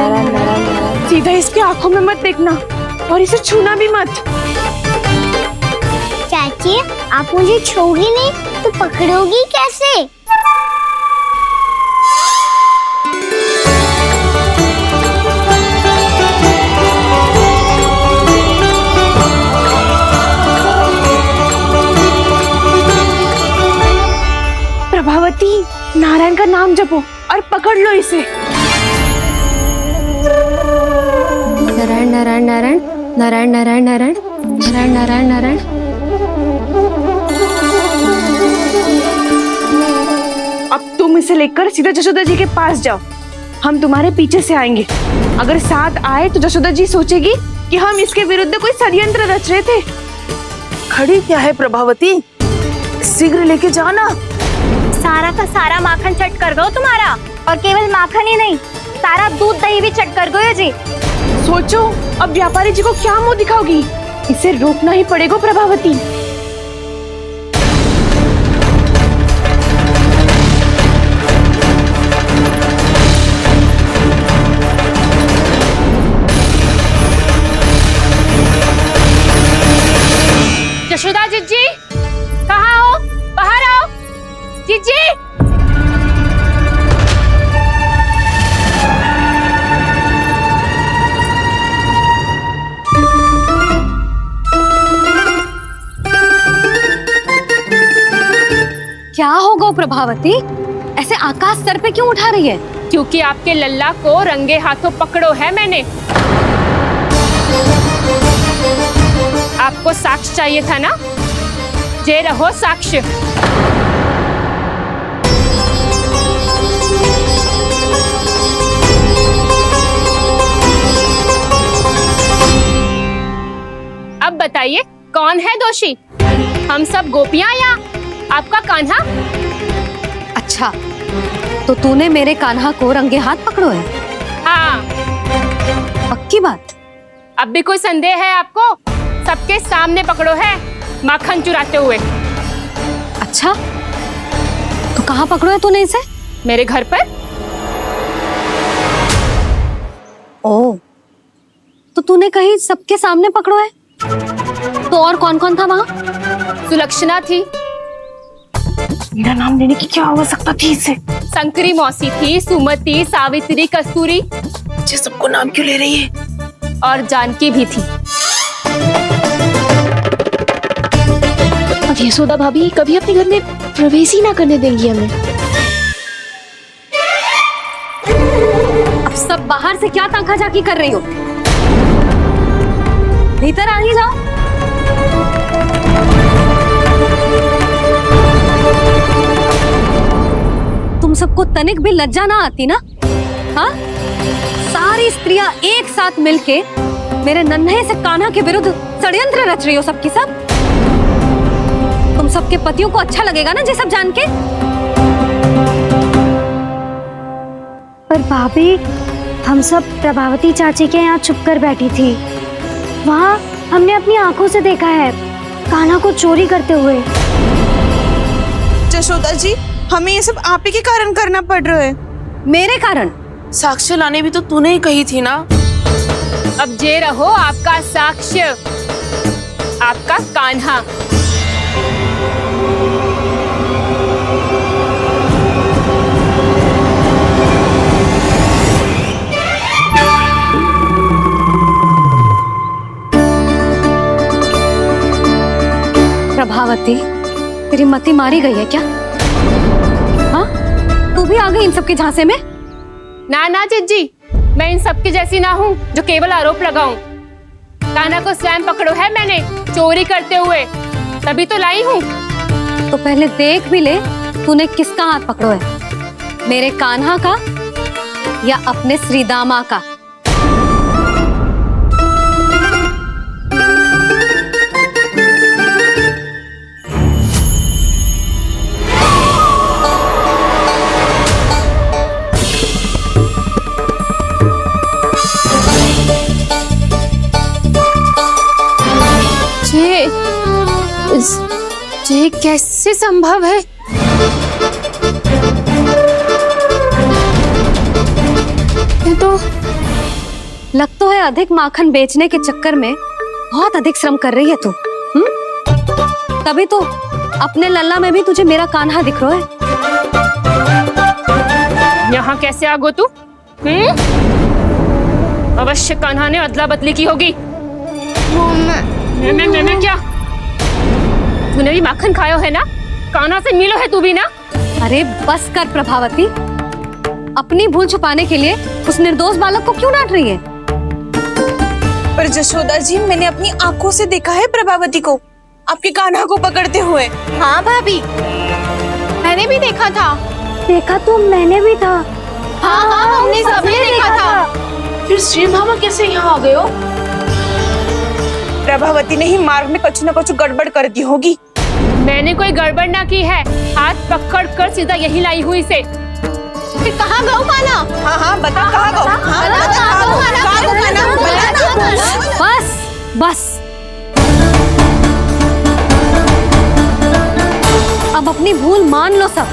नारायण नारायण नारायण। सीधा इसके आंखों में मत देखना और इसे छूना भी मत। चाची, आप मुझे छूओगी नहीं तो पकड़ोगी कैसे? प्रभावती, नारायण का नाम जपो और पकड़ लो इसे। नारायण नारायण नारायण नारायण नारायण नारायण नारायण नारायण नारायण। अब तुम इसे लेकर सीधा जशोदा जी के पास जाओ, हम तुम्हारे पीछे से आएंगे। अगर साथ आए तो जशोदा जी सोचेगी कि हम इसके विरुद्ध कोई षड्यंत्र रच रहे थे। खड़ी क्या है प्रभावती, शीघ्र लेके जाना। सारा का सारा माखन चट कर गो तुम्हारा, और केवल माखन ही नहीं, सारा दूध दही भी चट कर गयो जी। सोचो अब व्यापारी जी को क्या मुंह दिखाओगी। इसे रोकना ही पड़ेगा प्रभावती। जशोदा जीजी, कहाँ हो? बाहर आओ जीजी। क्या होगा प्रभावती, ऐसे आकाश सर पे क्यों उठा रही है? क्योंकि आपके लल्ला को रंगे हाथों पकड़ो है मैंने। आपको साक्ष्य चाहिए था ना, जे रहो साक्ष्य। अब बताइए कौन है दोषी, हम सब गोपियां या आपका कान्हा? अच्छा, तो तूने मेरे कान्हा को रंगे हाथ पकड़ो है? हाँ। पक्की बात? अब भी कोई संदेह है आपको? सबके सामने पकड़ो है माखन चुराते हुए। अच्छा, तो कहाँ पकड़ो है तूने इसे? मेरे घर पर। ओ, तो तूने कहीं सबके सामने पकड़ो है? तो और कौन कौन था वहाँ? सुलक्षणा थी। मेरा नाम लेने की क्या आवश्यकता थी इसे? शंकरी मौसी थी, सुमति, सावित्री, कस्तूरी। ये सबको नाम क्यों ले रही है? और जानकी भी थी। अब यशोदा भाभी कभी अपने घर में प्रवेश ही ना करने देंगी हमें। अब सब बाहर से क्या ताका झाकी कर रही हो? भीतर आ ही जाओ। तुम सबको तनिक भी लज्जा ना आती ना? हाँ? सारी स्त्रियां एक साथ मिलके मेरे नन्हे से कान्हा के विरुद्ध षड्यंत्र रच रही हो सबकी सब। तुम सबके पतियों को अच्छा लगेगा ना ये सब जान के? पर भाभी, हम सब प्रभावती चाची के यहाँ छुप कर बैठी थी। वहाँ हमने अपनी आंखों से देखा है कान्हा को चोरी करते हुए। जशोदा जी, हमें ये सब आप ही के कारण करना पड़ रहा है। मेरे कारण? साक्ष्य लाने भी तो तूने ही कही थी ना। अब जे रहो आपका साक्ष्य, आपका कान्हा। प्रभावती, तेरी मति मारी गई है क्या? हाँ, तू भी आ गई इन सबके झांसे में? ना ना जीजी, मैं इन सबकी जैसी ना हूँ जो केवल आरोप लगाऊं। कान्हा को स्वयं पकड़ो है मैंने चोरी करते हुए, तभी तो लाई हूँ। तो पहले देख भी ले तूने किसका हाथ पकड़ो है, मेरे कान्हा का या अपने श्रीदामा का? ये कैसे संभव है? लग तो है अधिक माखन बेचने के चक्कर में बहुत अधिक श्रम कर रही है तू। तभी तो अपने लल्ला में भी तुझे मेरा कान्हा दिख रहा है। यहाँ कैसे आ गो तू? अवश्य कान्हा ने अदला बदली की होगी। मैं क्या? तूने भी माखन खायो है ना? कान्हा से मिलो है तू भी ना? अरे बस कर प्रभावती, अपनी भूल छुपाने के लिए उस निर्दोष बालक को क्यों डांट रही है? पर जशोदा जी, मैंने अपनी आंखों से देखा है प्रभावती को आपके कान्हा को पकड़ते हुए। हाँ भाभी, मैंने भी देखा था। देखा तो मैंने भी था। हाँ हाँ, हमने सबने देखा था। फिर श्री धामा कैसे यहाँ आ गए हो? प्रभावती ने ही मार्ग में कुछ न कुछ गड़बड़ कर दी होगी। मैंने कोई गड़बड़ ना की है, हाथ पकड़ कर सीधा यही लाई हुई इसे। फिर कहाँ गौ कान्हा? हाँ हाँ बता कहाँ गो? हाँ बता कहाँ गो? कहाँ गो कान्हा? बता ना। बस बस, अब अपनी भूल मान लो सब।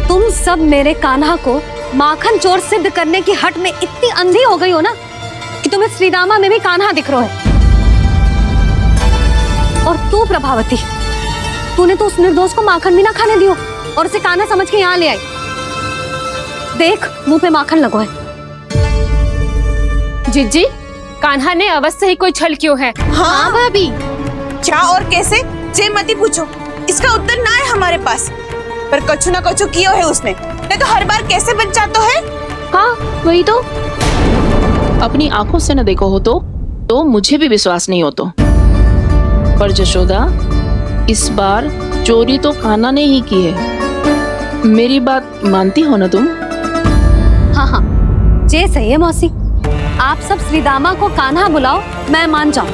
तुम सब मेरे कान्हा को माखन चोर सिद्ध करने की हट में इतनी अंधी हो गई हो ना कि तुम्हें श्रीदामा में भी कान्हा दिख रहा है। और तू प्रभावती, तूने तो उस निर्दोष को माखन भी ना खाने दियो और उसे कान्हा समझ के यहाँ ले आई। देख, मुंह पे माखन लगो है। जिज्जी, कान्हा ने अवश्य ही कोई छल क्यों है। हाँ भाभी, क्या और कैसे जे मती पूछो, इसका उत्तर ना है हमारे पास। पर कछु ना कछु कियो है उसने, नहीं तो हर बार कैसे बच जाता है। हाँ वही तो, अपनी आंखों से न देखो हो तो मुझे भी विश्वास नहीं हो तो। पर जशोदा, इस बार चोरी तो कान्हा ने ही की है। मेरी बात मानती हो ना तुम? हाँ हाँ, जे सही है मौसी। आप सब श्रीदामा को कान्हा बुलाओ, मैं मान जाऊं।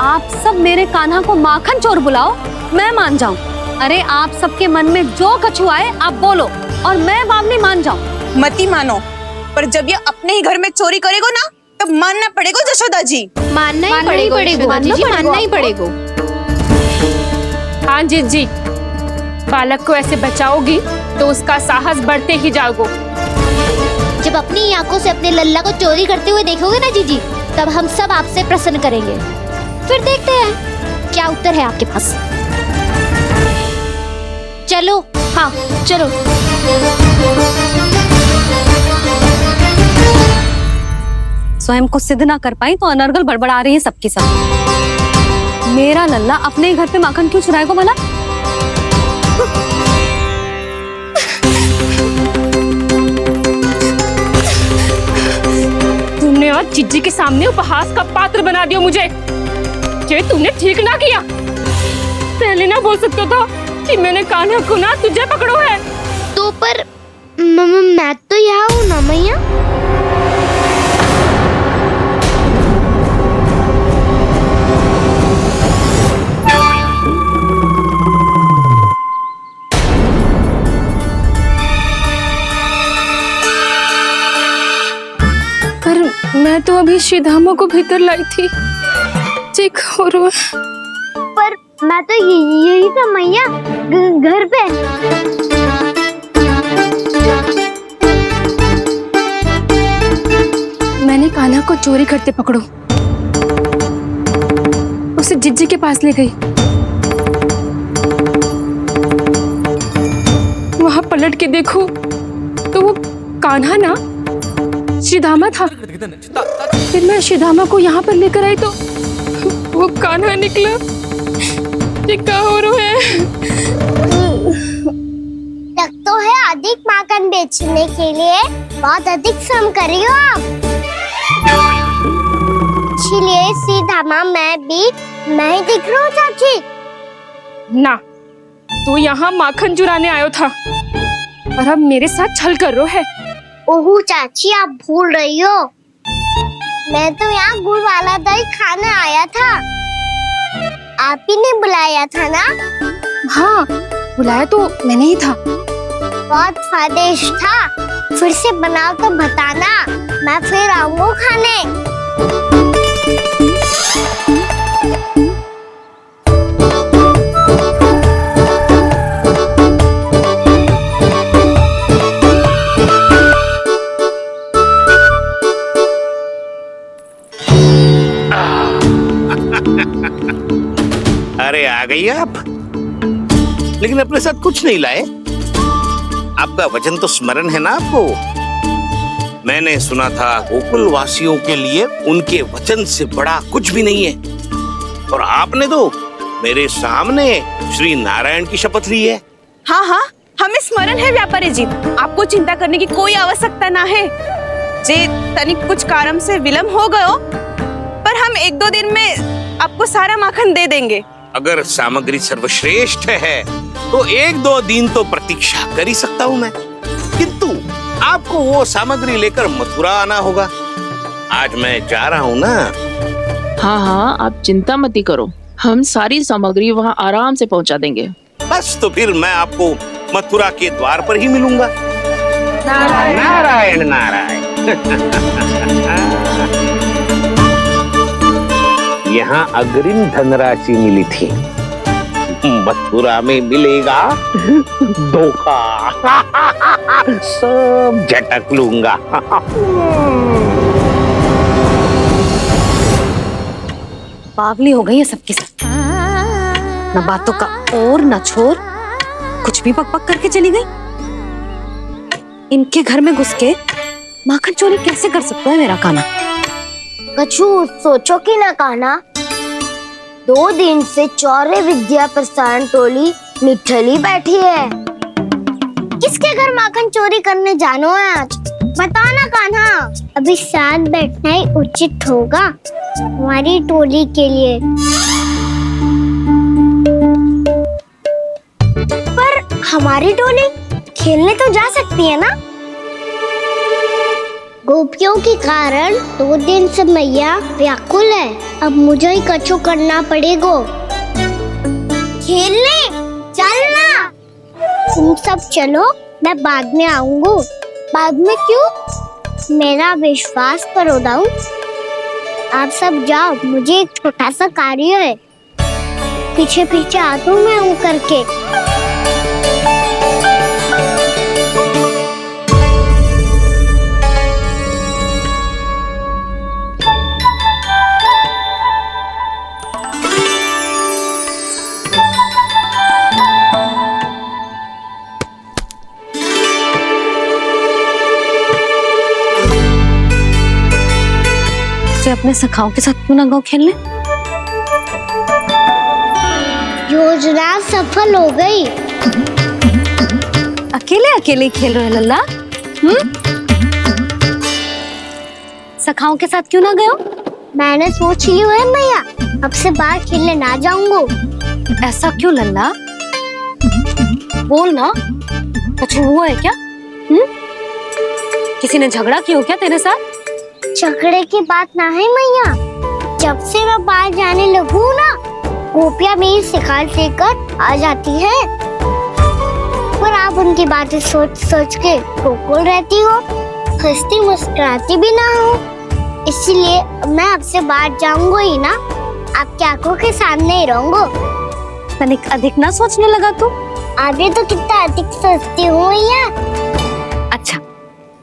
आप सब मेरे कान्हा को माखन चोर बुलाओ, मैं मान जाऊं। अरे आप सबके मन में जो कछु आए आप बोलो और मैं बावली मान जाऊं। मती मानो, पर जब ये अपने ही घर में चोरी करेगो ना, तब मानना पड़ेगा जशोदा जी। मानना ही पड़ेगा, मानना ही पड़ेगा। हाँ जिज्जी, बालक को ऐसे बचाओगी तो उसका साहस बढ़ते ही जाओगे। जब अपनी आंखों से अपने लल्ला को चोरी करते हुए देखोगे ना जीजी, तब हम सब आपसे प्रसन्न करेंगे। फिर देखते हैं क्या उत्तर है आपके पास। चलो, हाँ चलो। स्वयं को सिद्ध ना कर पाई तो अनर्गल बड़बड़ा रही है सबकी सब। मेरा लल्ला अपने ही घर पे माखन क्यों चुराएगा भला? तुमने आज जिज्जी के सामने उपहास का पात्र बना दिया मुझे। ये तुमने ठीक ना किया। पहले ना बोल सकता था कि मैंने कान्हा को ना तुझे पकड़ो है। तो पर मैं तो यहाँ हूँ ना मैया। पर मैं तो अभी श्रीधामा को भीतर लाई थी। चेक हो रहा है। पर मैं तो यही था मैया, घर पे। मैंने कान्हा को चोरी करते पकड़ो, उसे जिज्जी के पास ले गई। वहां पलट के देखो तो वो कान्हा ना श्रीधामा था। फिर मैं श्रीधामा को यहाँ पर लेकर आई तो वो कान्हा निकला। ये क्या हो रहा है? लग तो है अधिक माखन बेचने के लिए बहुत अधिक श्रम कर रही हो आप। इसलिए सीधामा मैं ही दिख रहा हूँ चाची। ना, तू यहाँ माखन चुराने आयो था और अब मेरे साथ छल कर रहा है। ओह चाची, आप भूल रही हो, मैं तो यहाँ गुड़ वाला दही खाने आया था। आप ही ने बुलाया था ना? हाँ, बुलाया तो मैंने ही था। बहुत स्वादिष्ट था। फिर से बनाओ तो बताना, मैं फिर आऊंगा खाने। अरे आ गई आप, लेकिन अपने साथ कुछ नहीं लाए। आपका वचन तो स्मरण है ना आपको? मैंने सुना था गोकुल वासियों के लिए उनके वचन से बड़ा कुछ भी नहीं है, और आपने तो मेरे सामने श्री नारायण की शपथ ली है। हाँ हाँ, हमें स्मरण है व्यापारी जी, आपको चिंता करने की कोई आवश्यकता ना है। जे तनिक कुछ कारण से विलंब हो गयो, पर हम 1-2 दिन में आपको सारा माखन दे देंगे। अगर सामग्री सर्वश्रेष्ठ है तो 1-2 दिन तो प्रतीक्षा कर ही सकता हूँ मैं, किंतु आपको वो सामग्री लेकर मथुरा आना होगा। आज मैं जा रहा हूँ ना। हाँ हाँ, आप चिंता मत करो, हम सारी सामग्री वहाँ आराम से पहुँचा देंगे। बस तो फिर मैं आपको मथुरा के द्वार पर ही मिलूंगा। नारायण नारायण। यहाँ अग्रिम धनराशि मिली थी, मथुरा में मिलेगा धोखा। सब झटक लूंगा। बावली हो गई है सबकी सब, न बातों का और न छोर, कुछ भी बक बक करके चली गई। इनके घर में घुस के माखन चोरी कैसे कर सकता है मेरा कान्हा? कछु सोचो कि ना कान्हा, 2 दिन से चौर्य विद्या प्रसारण टोली निठली बैठी है। किसके घर माखन चोरी करने जानो है आज? बताओ ना कान्हा। अभी साथ बैठना ही उचित होगा हमारी टोली के लिए। पर हमारी टोली खेलने तो जा सकती है ना? गोपियों के कारण 2 दिन से मैया व्याकुल है, अब मुझे ही कछु करना पड़ेगा। खेलने चलना, तुम सब चलो, मैं बाद में आऊंगा। बाद में क्यों? मेरा विश्वास करो दाऊ, आप सब जाओ, मुझे एक छोटा सा कार्य है। पीछे पीछे आता हूँ मैं हूँ करके। अपने सखाओं के साथ क्यों ना गाँव खेलने? योजना सफल हो गई। अकेले अकेले खेल रहे लल्ला? सखाओं के साथ क्यों ना गए हो? मैंने सोच लिया है मैया, अब से बाहर खेलने ना जाऊंगा। ऐसा क्यों लल्ला? बोल ना, कुछ हुआ है क्या? किसी ने झगड़ा किया हो क्या तेरे साथ? झगड़े की बात ना है मैया, जब से मैं बाहर जाने लगू ना, गोपियां मेरी शिकार लेकर आ जाती है, पर आप उनकी बातें सोच सोच के गोकुल रहती हो, हंसती मुस्कुराती भी ना हो। इसलिए मैं आपसे बाहर जाऊंगा ही ना, आपकी आंखों के सामने ही रहूंगा। तनिक अधिक ना सोचने लगा तू? आगे तो कितना अधिक सोचती हूँ मैया। अच्छा,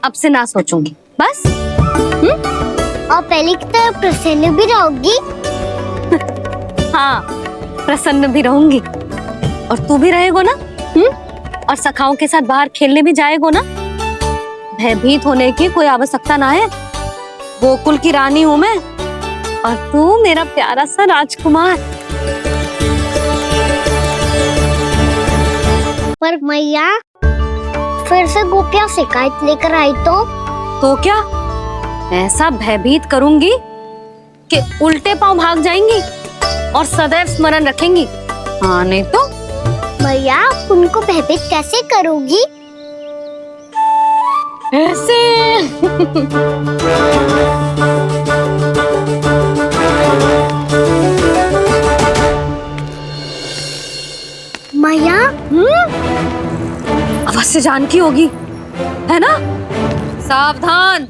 अब से ना सोचूंगी बस। और पहले की तरह प्रसन्न भी रहोगी? हाँ, प्रसन्न भी रहूंगी, और तू भी रहेगो ना? और सखाओं के साथ बाहर खेलने भी जाएगो ना? भयभीत होने की कोई आवश्यकता ना है, गोकुल की रानी हूँ मैं, और तू मेरा प्यारा सा राजकुमार। पर मैया, फिर से गोपियां शिकायत लेकर आई तो क्या ऐसा भयभीत करूंगी कि उल्टे पांव भाग जाएंगी और सदैव स्मरण रखेंगी? हाँ नहीं तो? मैया, उनको भयभीत कैसे करोगी? ऐसे। मैया, अवश्य जानकी होगी, है ना? सावधान।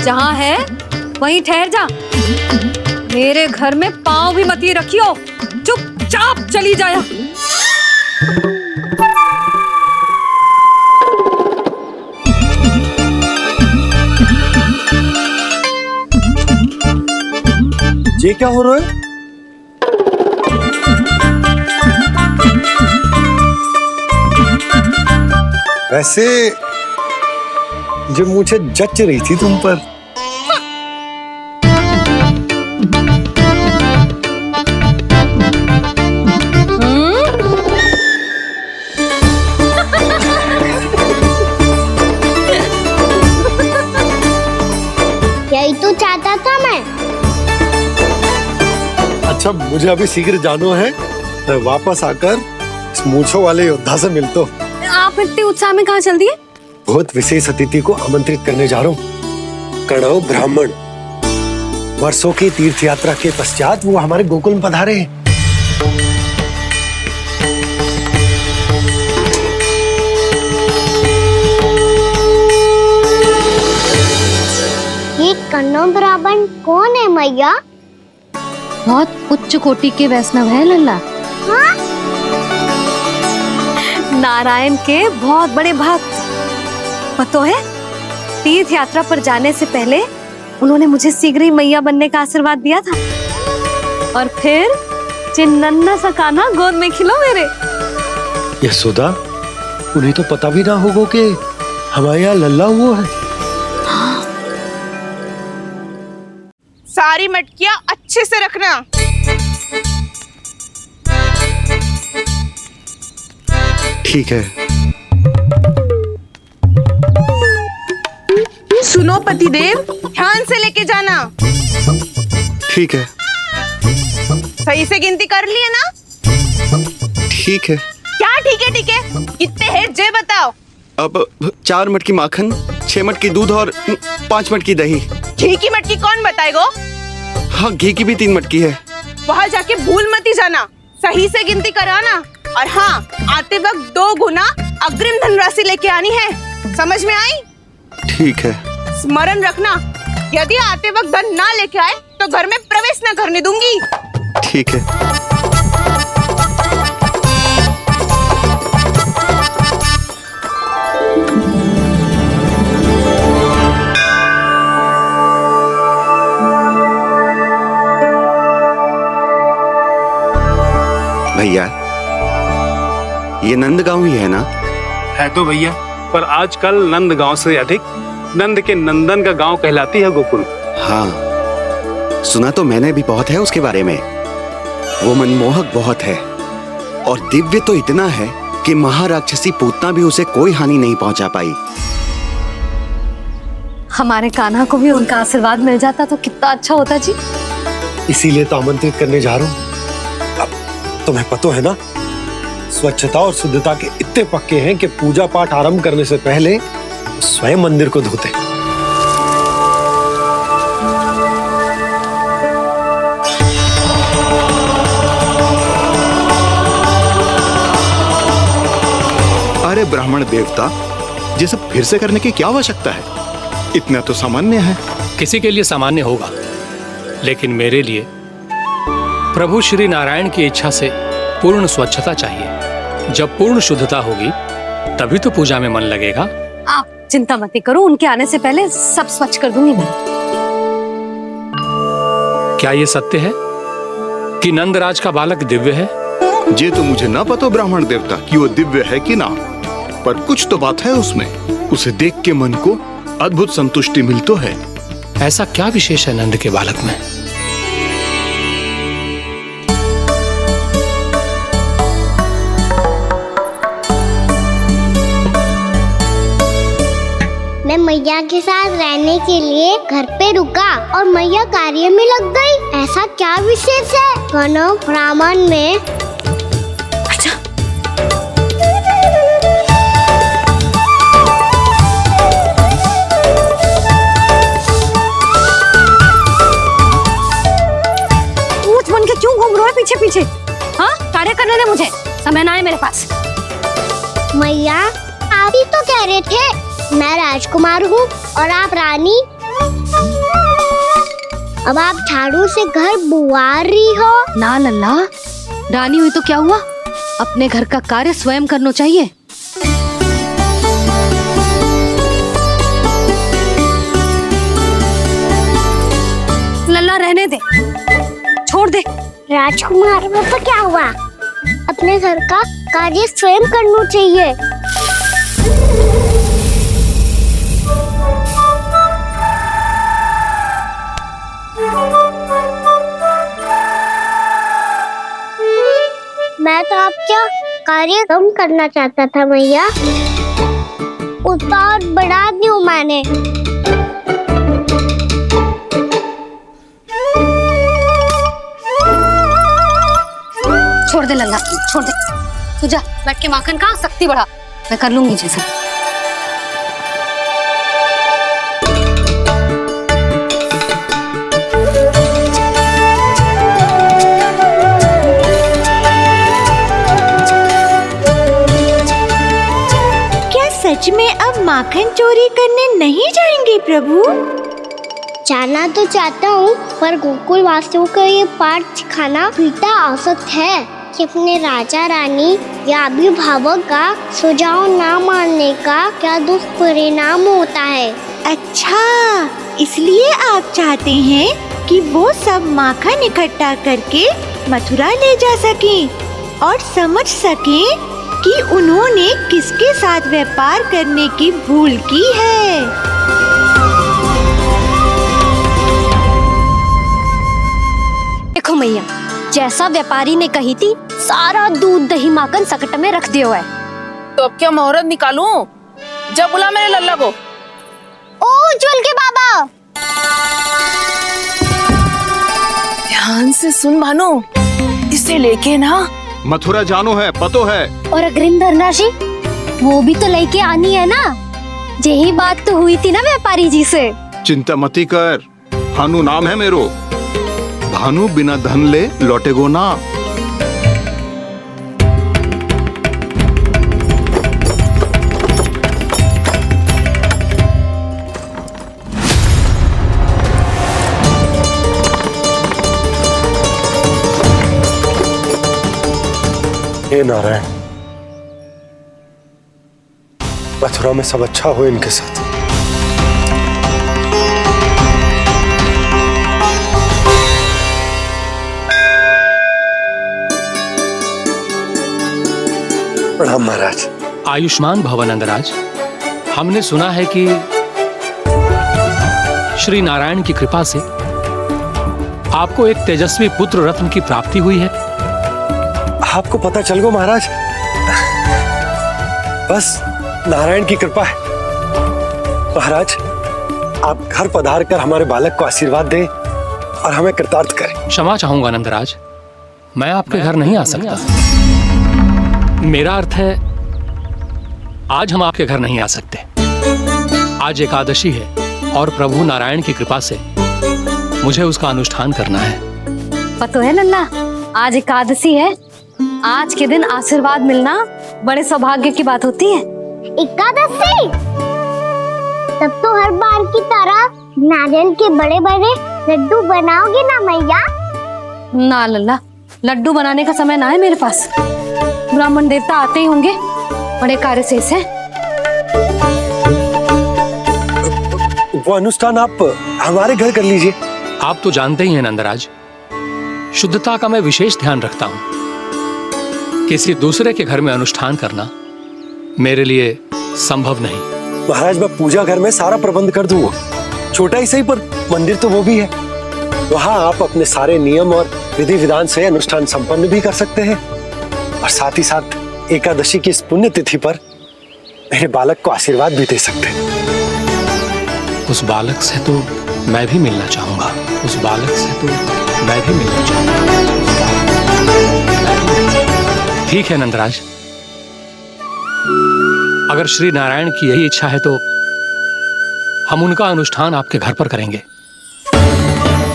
जहाँ है वहीं ठहर जा, मेरे घर में पाँव भी मत रखियो, चुपचाप चली जाया। ये क्या हो रहा है? वैसे जो मुझे जच रही थी तुम पर। यही तो चाहता था मैं। अच्छा मुझे अभी शीघ्र जाना है, मैं वापस आकर इस मूंछों वाले योद्धा से मिलता हूँ। आप इतने उत्साह में कहाँ चल दिए? बहुत विशेष अतिथि को आमंत्रित करने जा रहा हूँ, कणव ब्राह्मण। वर्षों की तीर्थ यात्रा के पश्चात वो हमारे गोकुल में पधारे हैं। ये कन्नौ ब्राह्मण कौन है मैया? बहुत उच्च कोटि के वैष्णव है लल्ला। हाँ? नारायण के बहुत बड़े भक्त। पता है, तीर्थ यात्रा पर जाने से पहले उन्होंने मुझे शीघ्र ही मैया बनने का आशीर्वाद दिया था, और फिर चिन्नन्ना सा कान्हा गोद में खिलो मेरे। यशोदा, उन्हें तो पता भी ना होगा कि हमारे यहाँ लल्ला हुआ है। सारी मटकियां अच्छे से रखना। ठीक है। सुनो पतिदेव, ध्यान से लेके जाना। ठीक है। सही से गिनती कर लिए ना? ठीक है। क्या ठीक है ठीक है? कितने हैं जे बताओ। अब 4 मटकी माखन, 6 मटकी दूध और 5 मटकी दही। घी की मटकी कौन बताएगा? हाँ, घी की भी 3 मटकी है। वहाँ जाके भूल मती जाना, सही से गिनती कराना। और हाँ, आते वक्त 2 गुना अग्रिम धनराशि लेके आनी है। समझ में आई? ठीक है। स्मरण रखना, यदि आते वक्त धन ना लेके आए तो घर में प्रवेश न करने दूंगी। ठीक है। भैया, ये नंदगांव ही है ना? है तो भैया, पर आजकल नंदगांव से अधिक नंद के नंदन का गांव कहलाती है गोकुल। हाँ, सुना तो मैंने भी बहुत है उसके बारे में। वो मनमोहक बहुत है और दिव्य तो इतना है कि महाराक्षसी पूतना भी उसे कोई हानि नहीं पहुंचा पाई। हमारे कान्हा को भी उनका आशीर्वाद मिल जाता तो कितना अच्छा होता जी। इसीलिए तो आमंत्रित करने जा रहा हूँ। अब तुम्हें पता है ना, स्वच्छता और शुद्धता के इतने पक्के हैं कि पूजा पाठ आरंभ करने से पहले स्वयं मंदिर को धोते। अरे ब्राह्मण देवता, ये सब फिर से करने की क्या आवश्यकता है? इतना तो सामान्य है। किसी के लिए सामान्य होगा, लेकिन मेरे लिए प्रभु श्री नारायण की इच्छा से पूर्ण स्वच्छता चाहिए। जब पूर्ण शुद्धता होगी तभी तो पूजा में मन लगेगा। आप चिंता मत करो, उनके आने से पहले सब स्वच्छ कर दूंगी मैं। क्या ये सत्य है कि नंदराज का बालक दिव्य है? ये तो मुझे ना पता ब्राह्मण देवता कि वो दिव्य है कि ना, पर कुछ तो बात है उसमें। उसे देख के मन को अद्भुत संतुष्टि मिल तो है। ऐसा क्या विशेष है नंद के बालक में? मैं मैया के साथ रहने के लिए घर पे रुका और मैया कार्य में लग गई। ऐसा क्या विशेष है कन्नौ ब्राह्मण में? अच्छा, ऊंच बन के क्यों घूम रहे हो पीछे पीछे? हाँ, कार्य करने दे मुझे, समय ना है मेरे पास। मैया, आप ही तो कह रहे थे मैं राजकुमार हूँ और आप रानी। अब आप झाड़ू से घर बुआर रही हो। ना लल्ला, रानी हुई तो क्या हुआ, अपने घर का कार्य स्वयं करना चाहिए। लल्ला रहने दे, छोड़ दे। राजकुमार पापा क्या हुआ? अपने घर का कार्य स्वयं करना चाहिए। मैं तो आपका कार्य कम करना चाहता था भैया, उसका और बढ़ा दूं मैंने। छोड़ दे लल्ला, छोड़ दे। तू जा बैठ के माखन खा, शक्ति बढ़ा, मैं कर लूंगी जैसा। क्या सच में अब माखन चोरी करने नहीं जाएंगे प्रभु? जाना तो चाहता हूँ, पर गोकुल वासियों को ये पाठ सिखाना पिता आवश्यक है कि अपने राजा रानी या अभिभावक का सुझाव ना मानने का क्या दुष्परिणाम होता है। अच्छा, इसलिए आप चाहते हैं कि वो सब माखन इकट्ठा करके मथुरा ले जा सकें और समझ सकें कि उन्होंने किसके साथ व्यापार करने की भूल की है। देखो मैया, जैसा व्यापारी ने कही थी, सारा दूध दही माखन सकट में रख दिया है। तो अब क्या मुहूर्त निकालूं? जब बुला मेरे लल्ला को। ओ उज्जवल के बाबा, ध्यान से सुन भानु, इसे लेके ना मथुरा जानो है, पतो है। और अग्रिम धनराशि वो भी तो लेके आनी है ना। यही बात तो हुई थी ना व्यापारी जी से। चिंता मती कर, भानु नाम है मेरो। भानु बिना धन ले लौटेगो ना। हे नारायण, मथुरा में सब अच्छा हो इनके साथ। प्रणाम महाराज। आयुष्मान भव नंदराज। हमने सुना है कि श्री नारायण की कृपा से आपको एक तेजस्वी पुत्र रत्न की प्राप्ति हुई है। आपको पता चल गो महाराज, बस नारायण की कृपा है। महाराज, आप घर पधार कर हमारे बालक को आशीर्वाद दें और हमें कृतार्थ करें। क्षमा चाहूंगा नंदराज, मैं आपके घर नहीं आ सकता। मेरा अर्थ है, आज हम आपके घर नहीं आ सकते। आज एकादशी है और प्रभु नारायण की कृपा से मुझे उसका अनुष्ठान करना है। पता है लल्ला, आज एकादशी है। आज के दिन आशीर्वाद मिलना बड़े सौभाग्य की बात होती है। एकादशी? तब तो हर बार की तरह नारियल के बड़े बड़े लड्डू बनाओगे ना मैया? ना लल्ला, लड्डू बनाने का समय ना है मेरे पास। ब्राह्मण देवता आते ही होंगे, बड़े कार्य शेष हैं। वो अनुष्ठान आप हमारे घर कर लीजिए। आप तो जानते ही हैं नंदराज, शुद्धता का मैं विशेष ध्यान रखता हूं। किसी दूसरे के घर में अनुष्ठान करना मेरे लिए संभव नहीं। महाराज, मैं पूजा घर में सारा प्रबंध कर दूंगा। छोटा ही सही, पर मंदिर तो वो भी है। वहां आप अपने सारे नियम और विधि विधान से अनुष्ठान संपन्न भी कर सकते हैं और साथ ही साथ एकादशी की इस पुण्य तिथि पर मेरे बालक को आशीर्वाद भी दे सकते हैं। उस बालक से तो मैं भी मिलना चाहूंगा। उस बालक से तो मैं भी मिलना चाहूंगा। ठीक है नंदराज, अगर श्री नारायण की यही इच्छा है तो हम उनका अनुष्ठान आपके घर पर करेंगे।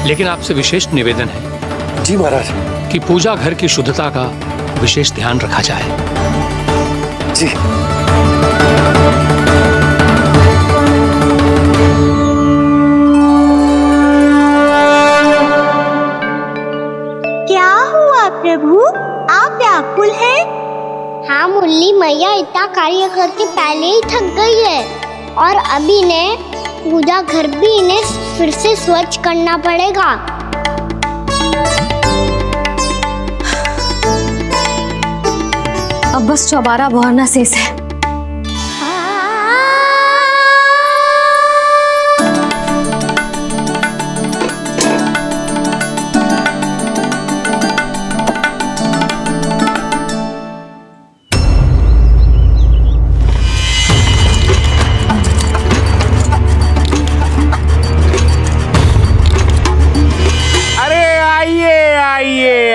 लेकिन आपसे विशेष निवेदन है। जी महाराज। कि पूजा घर की शुद्धता का विशेष ध्यान रखा जाए। जी। क्या हुआ प्रभु, आप व्याकुल हैं? हाँ मुरली मैया, इतना कार्य करके पहले ही थक गई है और अभी ने पूजा घर भी इन्हें फिर से स्वच्छ करना पड़ेगा। अब बस चौबारा बहाना शेष है।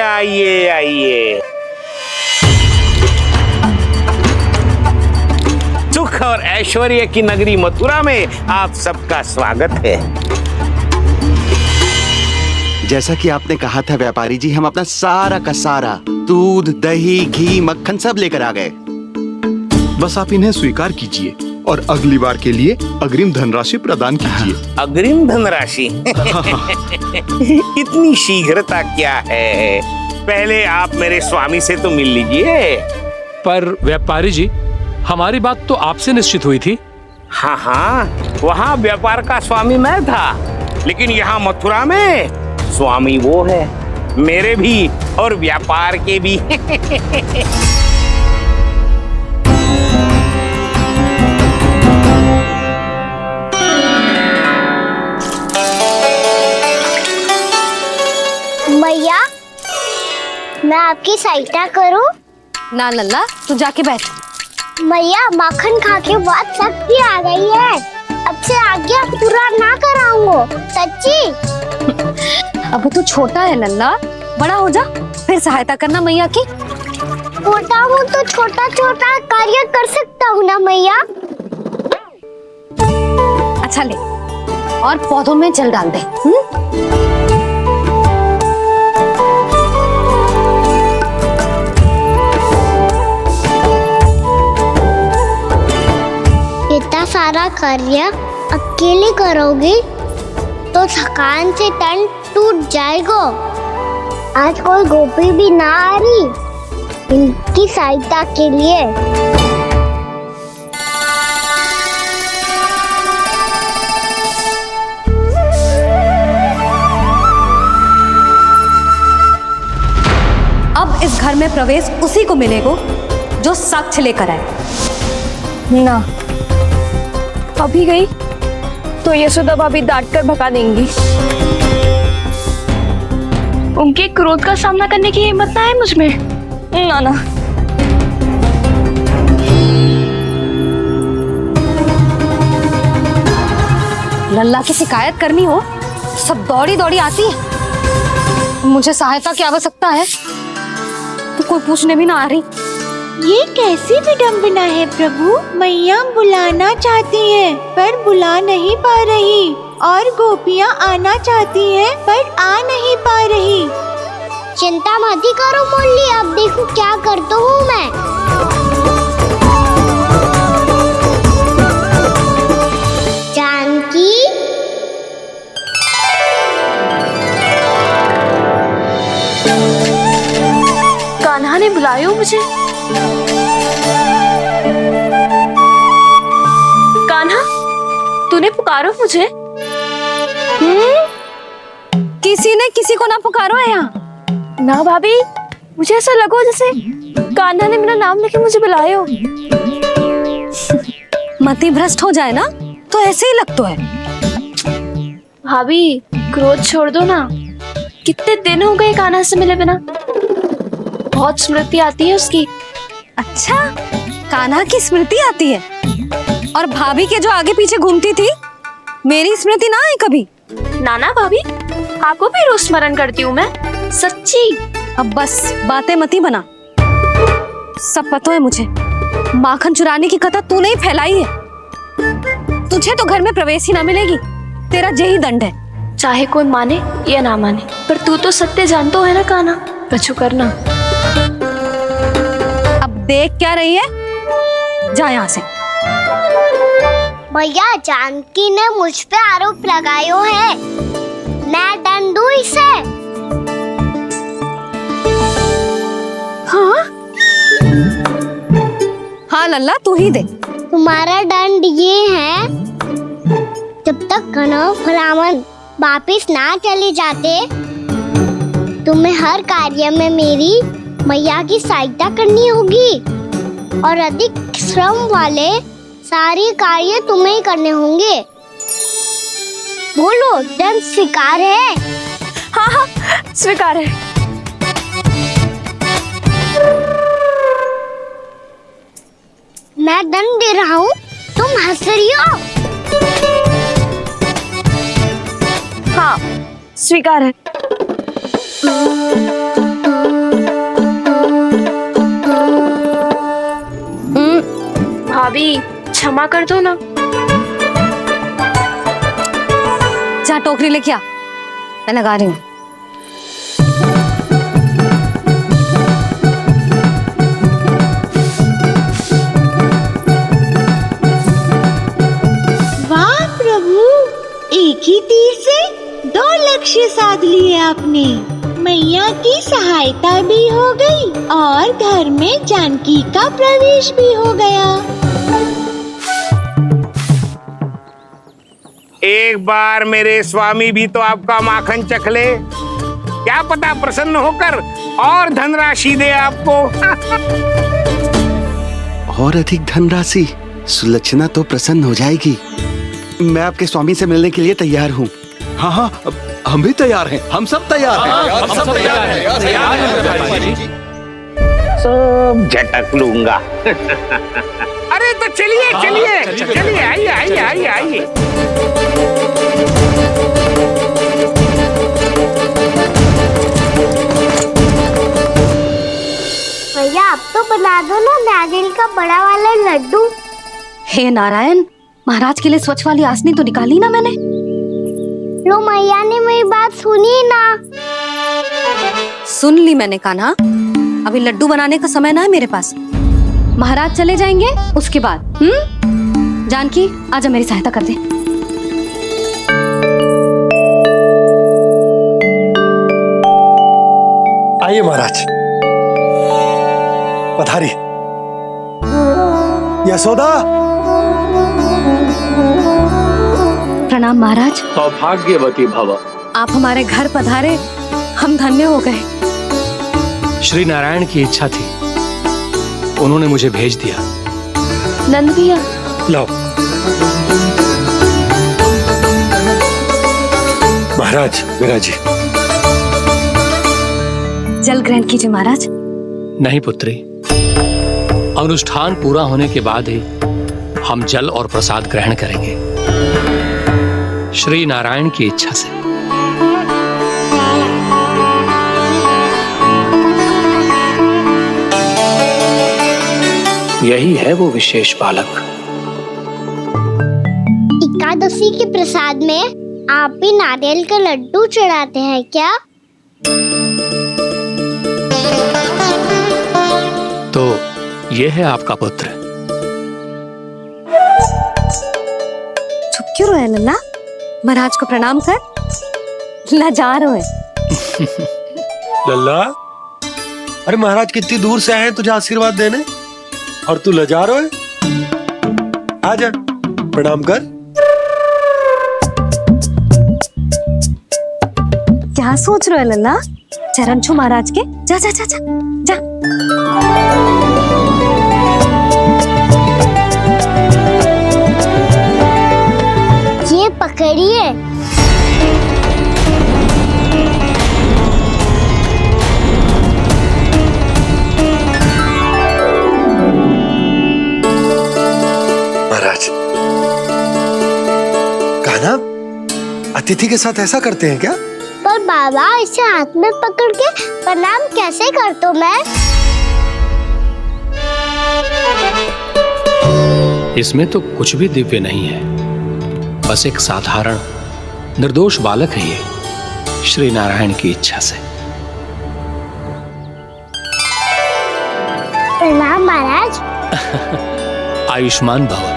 आइए आइए, सुख और ऐश्वर्य की नगरी मथुरा में आप सबका स्वागत है। जैसा कि आपने कहा था व्यापारी जी, हम अपना सारा का सारा दूध, दही, घी, मक्खन सब लेकर आ गए। बस आप इन्हें स्वीकार कीजिए और अगली बार के लिए अग्रिम धनराशि प्रदान कीजिए। अग्रिम धनराशि? इतनी शीघ्रता क्या है? पहले आप मेरे स्वामी से तो मिल लीजिए। पर व्यापारी जी, हमारी बात तो आपसे निश्चित हुई थी। हाँ हाँ, वहाँ व्यापार का स्वामी मैं था, लेकिन यहाँ मथुरा में स्वामी वो है, मेरे भी और व्यापार के भी। मैया, मैं आपकी सहायता करूं? ना लल्ला, तू जाके बैठ। मैया, माखन खा के बात शक्ति आ गई है। अब से आज्ञा पूरा ना कराऊंगा, सच्ची। अब तू छोटा है लल्ला, बड़ा हो जा फिर सहायता करना मैया की। छोटा हूँ तो छोटा छोटा कार्य कर सकता हूँ ना मैया। अच्छा ले, और पौधों में जल डाल दे। इतना सारा कार्य अकेले करोगी तो थकान से तन टूट जाएगा। आज कोई गोपी भी ना आ रही इनकी सहायता के लिए। अब इस घर में प्रवेश उसी को मिलेगा जो साक्ष्य लेकर आए। ना, अभी गई तो यशोदा भाभी डांट कर भगा देंगी। उनके क्रोध का सामना करने की हिम्मत ना है मुझ में। ना ना। लल्ला की शिकायत करनी हो सब दौड़ी दौड़ी आती है। मुझे सहायता की आवश्यकता है तो कोई पूछने भी ना आ रही। ये कैसी विडंबना है प्रभु। मैया बुलाना चाहती हैं पर बुला नहीं पा रही, और गोपियाँ आना चाहती हैं पर आ नहीं पा रही। चिंता मत करो मुरली, अब देखो क्या करता हूँ मैं। जानकी, कान्हा ने बुलाया मुझे। कान्हा, तूने पुकारो मुझे। किसी ने किसी को ना पुकारो है यहाँ। ना भाभी, मुझे ऐसा लगो जैसे कान्हा ने मेरा नाम लेके मुझे बुलाया हो। मति भ्रष्ट हो जाए ना तो ऐसे ही लगता है। भाभी, क्रोध छोड़ दो ना। कितने दिन हो गए कान्हा से मिले बिना। बहुत स्मृति आती है उसकी। अच्छा, कान्हा की स्मृति आती है? और भाभी के जो आगे पीछे घूमती थी, मेरी स्मृति ना आई कभी? नाना भाभी, आपको भी रोज स्मरण करती हूँ मैं, सच्ची। अब बस बातें मत ही बना। सब पता है मुझे। माखन चुराने की कथा तूने ही फैलाई है। तुझे तो घर में प्रवेश ही ना मिलेगी। तेरा यही दंड है। चाहे कोई माने या ना माने, पर तू तो सत्य जानतो है ना कान्हा। कछु करना। अब देख क्या रही है, जा यहाँ से। भैया, जानकी ने मुझ पे आरोप लगायो है, मैं दंड दूं इसे। हाँ हाँ लल्ला, तू ही दे। तुम्हारा दंड ये है, जब तक कनव ब्राह्मण वापिस ना चले जाते, तुम्हें हर कार्य में मेरी मैया की सहायता करनी होगी। और अधिक श्रम वाले सारे कार्य तुम्हें ही करने होंगे। बोलो, दंड स्वीकार है? हाँ हाँ, स्वीकार है। मैं दंड दे रहा हूँ, तुम हंस रही हो? हाँ, स्वीकार है। भाभी क्षमा कर दो ना। जा टोकरी लेके आ, मैं लगा रही हूँ। वाह प्रभु, एक ही तीर से 2 लक्ष्य साध लिए आपने। मैया की सहायता भी हो गई और घर में जानकी का प्रवेश भी हो गया। एक बार मेरे स्वामी भी तो आपका माखन चख ले, क्या पता प्रसन्न होकर और धनराशि दे आपको। और अधिक धनराशि? सुलक्षणा तो प्रसन्न हो जाएगी। मैं आपके स्वामी से मिलने के लिए तैयार हूँ। हाँ हाँ, हम भी तैयार हैं, हम सब तैयार हैं। हम सब तैयार हैं। सब झटक लूंगा। अरे तो चलिए चलिए चलिए, आइए आइए आइए आइए। भैया, आप तो बना दो ना नारियल का बड़ा वाला लड्डू। हे नारायण, महाराज के लिए स्वच्छ वाली आसनी तो निकाली ना मैंने। लो, मैया ने मेरी बात सुनी ना। सुन ली मैंने कान्हा, अभी लड्डू बनाने का समय ना है मेरे पास। महाराज चले जाएंगे उसके बाद। जानकी, आजा मेरी सहायता कर दे। आइए महाराज, पधारी। यशोदा। प्रणाम महाराज। सौभाग्यवती भव। आप हमारे घर पधारे, हम धन्य हो गए। श्री नारायण की इच्छा थी, उन्होंने मुझे भेज दिया। नंद भैया, लाओ। महाराज, मेरा जी। जल ग्रहण कीजिए महाराज। नहीं पुत्री, अनुष्ठान पूरा होने के बाद ही हम जल और प्रसाद ग्रहण करेंगे, श्री नारायण की इच्छा से। यही है वो विशेष बालक। एकादशी के प्रसाद में आप भी नारियल का लड्डू चढ़ाते हैं क्या? तो ये है आपका पुत्र। चुप क्यों रहे लल्ला? महाराज को प्रणाम कर। लाजार हो। लल्ला, अरे महाराज कितनी दूर से आए हैं तुझे आशीर्वाद देने, और तू लजा रहा है। आजा, प्रणाम कर। क्या सोच रहे हो लल्ला? चरण छू महाराज के। जा जा जा जा जा। ये पकड़िए। महाराज, कान्हा, अतिथि के साथ ऐसा करते हैं क्या? पर बाबा, इसे हाथ में पकड़ के प्रणाम कैसे करता हूँ मैं? इसमें तो कुछ भी दिव्य नहीं है, बस एक साधारण निर्दोष बालक है ये, श्री नारायण की इच्छा से। प्रणाम महाराज। आयुष्मान भव।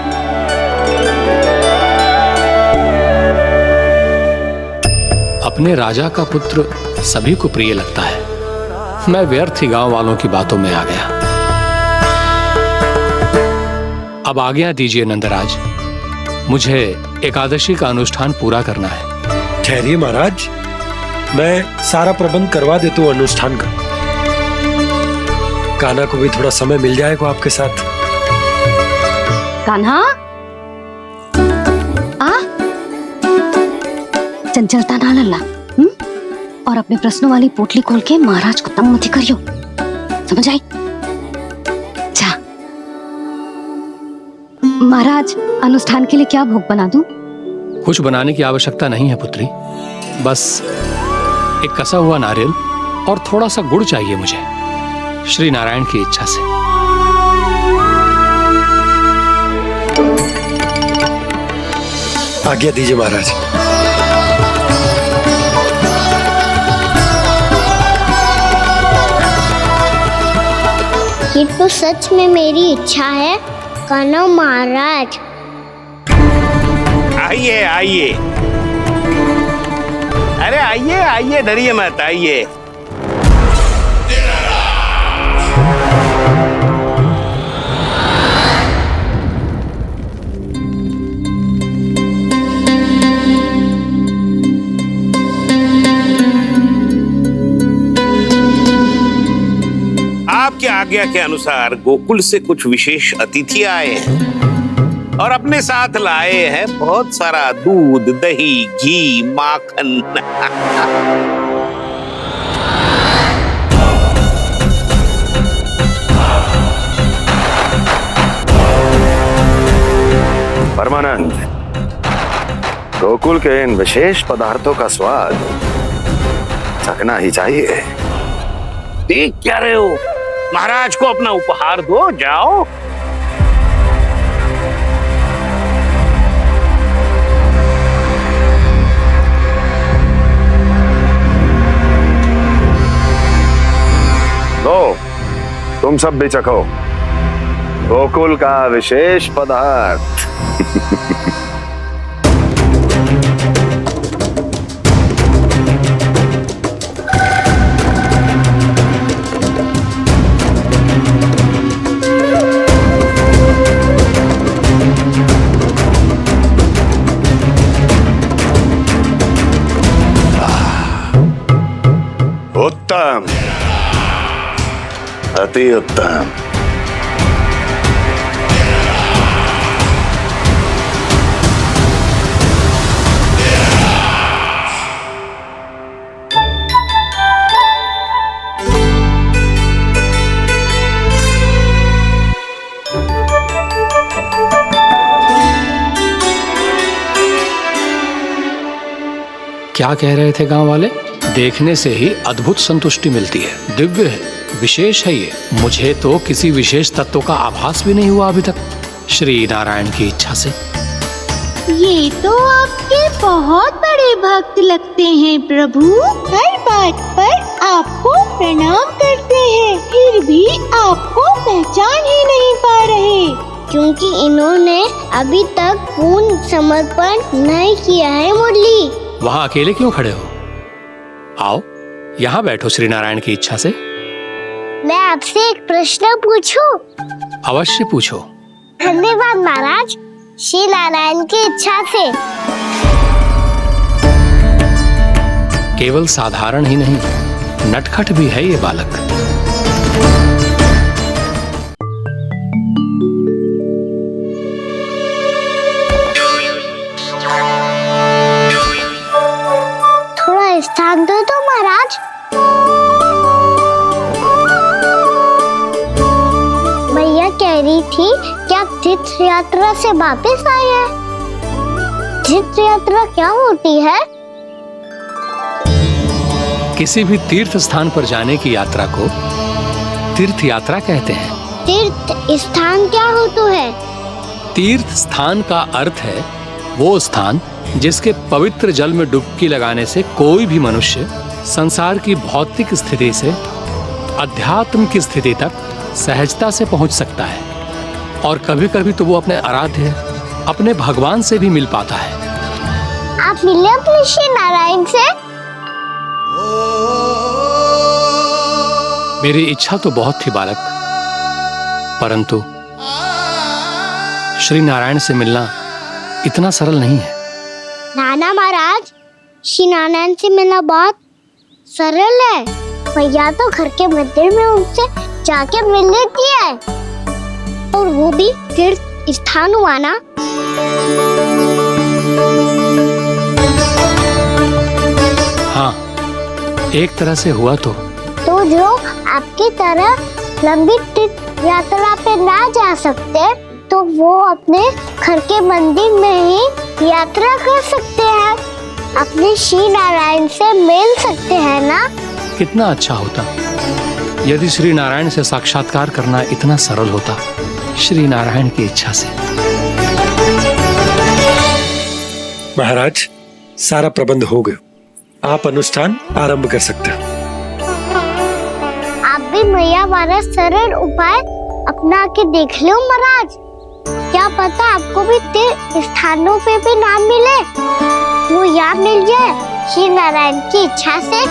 अपने राजा का पुत्र सभी को प्रिय लगता है। मैं व्यर्थ ही गांव वालों की बातों में आ गया। अब आज्ञा दीजिए नंदराज, मुझे एकादशी का अनुष्ठान पूरा करना है। ठहरिए महाराज, मैं सारा प्रबंध करवा देता हूँ अनुष्ठान का। कान्हा को भी थोड़ा समय मिल जाएगा आपके साथ। कान्हा आ चंचलता ना लल्ला, और अपने प्रश्नों वाली पोटली खोल के महाराज को तंग मत करियो, समझ आई? जा महाराज, अनुष्ठान के लिए क्या भोग बना दूं? कुछ बनाने की आवश्यकता नहीं है पुत्री, बस एक कसा हुआ नारियल और थोड़ा सा गुड़ चाहिए मुझे, श्री नारायण की इच्छा से। आज्ञा दीजिए महाराज। ये तो सच में मेरी इच्छा है कान्हा महाराज। आइए आइए, अरे आइए आइए, डरिए मत, आइए। आपकी आज्ञा के अनुसार गोकुल से कुछ विशेष अतिथि आए हैं और अपने साथ लाए हैं बहुत सारा दूध, दही, घी, माखन। परमानंद, गोकुल के इन विशेष पदार्थों का स्वाद चखना ही चाहिए। देख क्या रहे हो, महाराज को अपना उपहार दो, जाओ। लो, तुम सब भी चखो गोकुल का विशेष पदार्थ। उत्तम, अति उत्तम। क्या कह रहे थे गांव वाले? देखने से ही अद्भुत संतुष्टि मिलती है, दिव्य है, विशेष है ये। मुझे तो किसी विशेष तत्व का आभास भी नहीं हुआ अभी तक, श्री नारायण की इच्छा से। ये तो आपके बहुत बड़े भक्त लगते हैं प्रभु, हर बात पर आपको प्रणाम करते हैं, फिर भी आपको पहचान ही नहीं पा रहे। क्योंकि इन्होंने अभी तक पूर्ण समर्पण नहीं किया है मुरली। वहाँ अकेले क्यों खड़े हो? आओ यहाँ बैठो श्री नारायण की इच्छा से। मैं आपसे एक प्रश्न पूछूं? अवश्य पूछो। धन्यवाद महाराज, श्री नारायण की इच्छा से। केवल साधारण ही नहीं, नटखट भी है ये बालक। थोड़ा स्थान दो तो महाराज। भैया कह रही थी कि आप तीर्थ यात्रा से वापस आए हैं। तीर्थ यात्रा क्या होती है? किसी भी तीर्थ स्थान पर जाने की यात्रा को तीर्थ यात्रा कहते हैं। तीर्थ स्थान क्या होता है? तीर्थ स्थान का अर्थ है वो स्थान जिसके पवित्र जल में डुबकी लगाने से कोई भी मनुष्य संसार की भौतिक स्थिति से अध्यात्म की स्थिति तक सहजता से पहुंच सकता है, और कभी कभी तो वो अपने आराध्य, अपने भगवान से भी मिल पाता है। आप मिले अपने श्री नारायण से? मेरी इच्छा तो बहुत थी बालक, परंतु श्री नारायण से मिलना इतना सरल नहीं है। नाना महाराज, श्री नारायण से मिलना बहुत सरल है। भैया तो घर के मंदिर में उनसे जाके मिल लेती है, और वो भी तीर्थ स्थान हुआ ना। हाँ, एक तरह से हुआ तो जो आपकी तरह लंबी तीर्थ यात्रा पे ना जा सकते, तो वो अपने घर के मंदिर में ही यात्रा कर सकते हैं, अपने श्री नारायण से मिल सकते हैं ना। कितना अच्छा होता यदि श्री नारायण से साक्षात्कार करना इतना सरल होता, श्री नारायण की इच्छा से। महाराज, सारा प्रबंध हो गया, आप अनुष्ठान आरंभ कर सकते हैं। आप भी मैया वाला सरल उपाय अपना के देख लो महाराज, क्या पता आपको भी तीर्थ स्थानों पे भी नाम मिले, वो याद मिल जाए श्री नारायण की इच्छा से।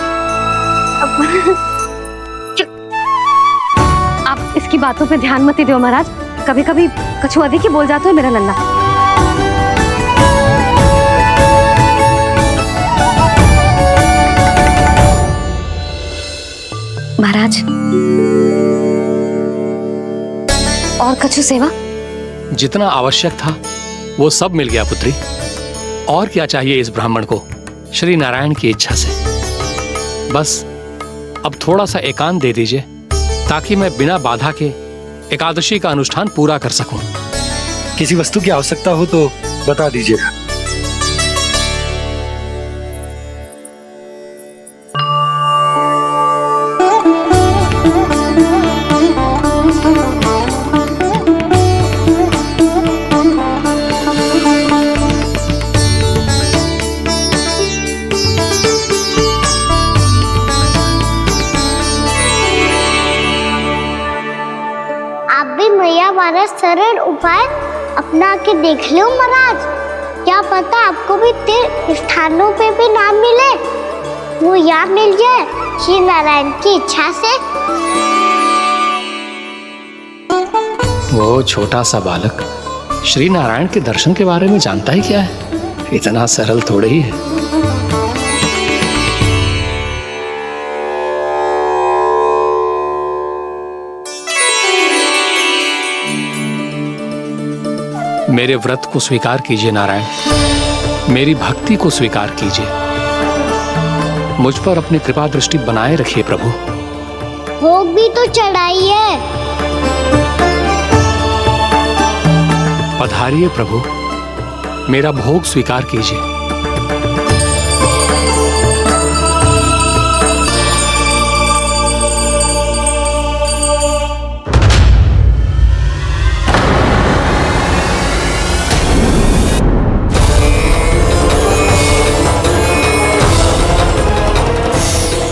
आप इसकी बातों पे ध्यान मत दो महाराज, कभी कभी कछु अधिक ही बोल जाते हो मेरा नन्ना। महाराज, और कछु सेवा? जितना आवश्यक था वो सब मिल गया पुत्री। और क्या चाहिए इस ब्राह्मण को श्री नारायण की इच्छा से? बस अब थोड़ा सा एकांत दे दीजिए, ताकि मैं बिना बाधा के एकादशी का अनुष्ठान पूरा कर सकूं। किसी वस्तु की आवश्यकता हो तो बता दीजिएगा। सरल उपाय अपना के देख लो महाराज, क्या पता आपको भी तीर्थ स्थानों पे भी नाम मिले, वो याद मिल जाए श्री नारायण की इच्छा से। वो छोटा सा बालक श्री नारायण के दर्शन के बारे में जानता ही क्या है, इतना सरल थोड़े ही है। मेरे व्रत को स्वीकार कीजिए नारायण, मेरी भक्ति को स्वीकार कीजिए, मुझ पर अपनी कृपा दृष्टि बनाए रखिए प्रभु। भोग भी तो चढ़ाइए। पधारिए प्रभु, मेरा भोग स्वीकार कीजिए।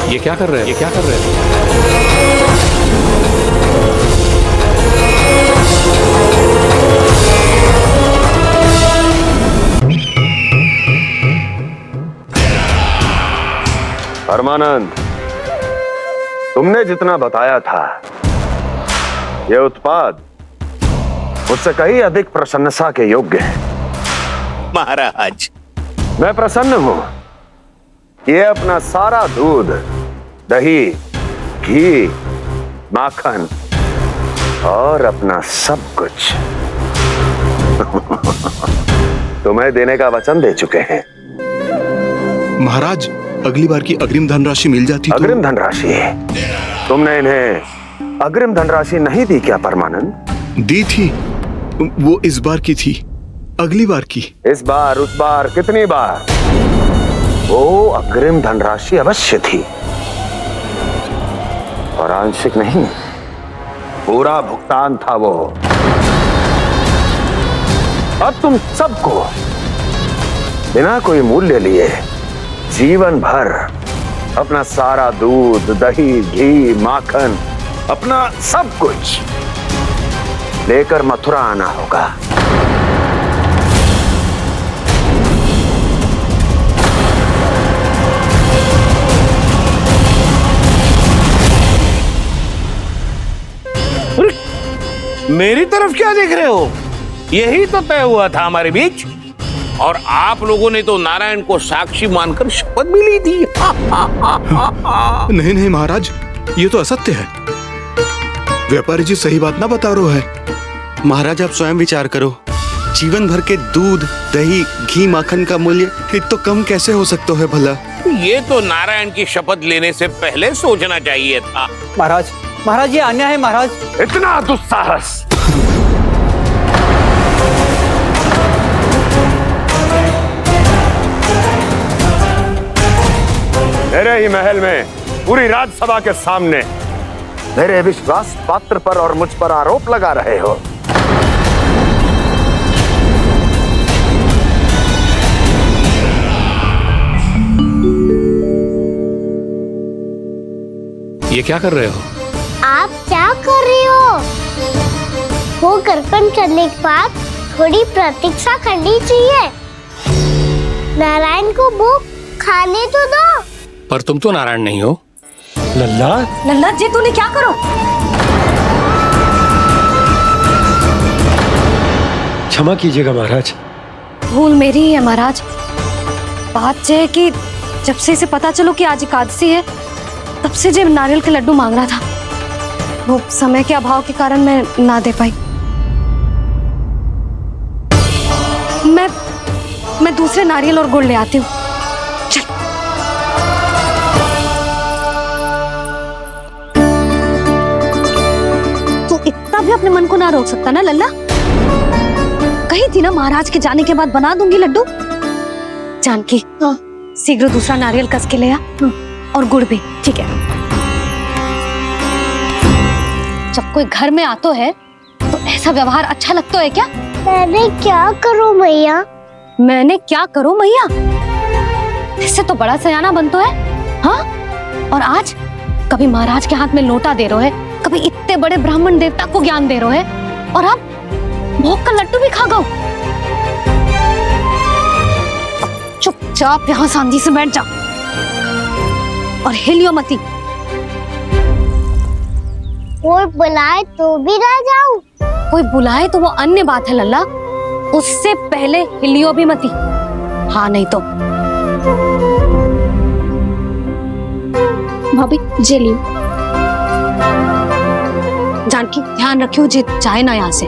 ये क्या कर रहे हैं? ये क्या कर रहे हैं? परमानंद, तुमने जितना बताया था, यह उत्पाद मुझसे कहीं अधिक प्रशंसा के योग्य है। महाराज, मैं प्रसन्न हूं। ये अपना सारा दूध, दही, घी, माखन और अपना सब कुछ तुम्हें देने का वचन दे चुके हैं। महाराज, अगली बार की अग्रिम धनराशि मिल जाती तो। अग्रिम धनराशि? तुमने इन्हें अग्रिम धनराशि नहीं दी क्या परमानंद? दी थी, वो इस बार की थी, अगली बार की। इस बार, उस बार, कितनी बार? वो अग्रिम धनराशि अवश्य थी, और आंशिक नहीं, पूरा भुगतान था वो। अब तुम सबको बिना कोई मूल्य लिए जीवन भर अपना सारा दूध, दही, घी, माखन, अपना सब कुछ लेकर मथुरा आना होगा। मेरी तरफ क्या देख रहे हो? यही तो तय हुआ था हमारे बीच, और आप लोगों ने तो नारायण को साक्षी मानकर शपथ भी ली थी। नहीं नहीं महाराज, ये तो असत्य है। व्यापारी जी सही बात ना बता रहे है। महाराज आप स्वयं विचार करो, जीवन भर के दूध, दही, घी, माखन का मूल्य तो कम कैसे हो सकता है भला? ये तो नारायण की शपथ लेने से पहले सोचना चाहिए था। महाराज, महाराज ये अन्याय है महाराज। इतना दुस्साहस! मेरे ही महल में पूरी राजसभा के सामने मेरे विश्वास पात्र पर और मुझ पर आरोप लगा रहे हो। ये क्या कर रहे हो? आप क्या कर रहे हो? वो कर्पण करने के बाद थोड़ी प्रतीक्षा करनी चाहिए। नारायण को वो खाने तो दो। पर तुम तो नारायण नहीं हो। लल्ला, लल्ला जी तूने क्या करो? क्षमा कीजिएगा महाराज। भूल मेरी ही है महाराज। बात यह है कि जब से इसे पता चलो कि आज एकादशी है, तब से जब नारियल के लड्डू मांग रहा था, वो समय के अभाव के कारण मैं ना दे पाई। मैं दूसरे नारियल और गुड़ ले आती हूँ। चल। तू इतना भी अपने मन को ना रोक सकता ना लल्ला? कही थी ना महाराज के जाने के बाद बना दूंगी लड्डू। जानकी, शीघ्र दूसरा नारियल कस के ले आ, और गुड़ भी। ठीक है। जब कोई घर में आतो है तो ऐसा व्यवहार अच्छा लगता है क्या? मैंने क्या करूं मैया? मैंने क्या करूं मैया? इससे तो बड़ा सयाना बनतो है। हाँ? और आज कभी महाराज के हाथ में लोटा दे रहे है, कभी इतने बड़े ब्राह्मण देवता को ज्ञान दे रहे है, और अब भोग का लड्डू भी खा गो। चुपचाप यहाँ शांति से बैठ जा और हिलियो मती। कोई बुलाए तो भी ना जाऊं? कोई बुलाए तो वो अन्य बात है लल्ला, उससे पहले हिलियो भी मती। हाँ नहीं तो। भाभी जे लियो। जानकी ध्यान रखियो जे जाए ना यहाँ से।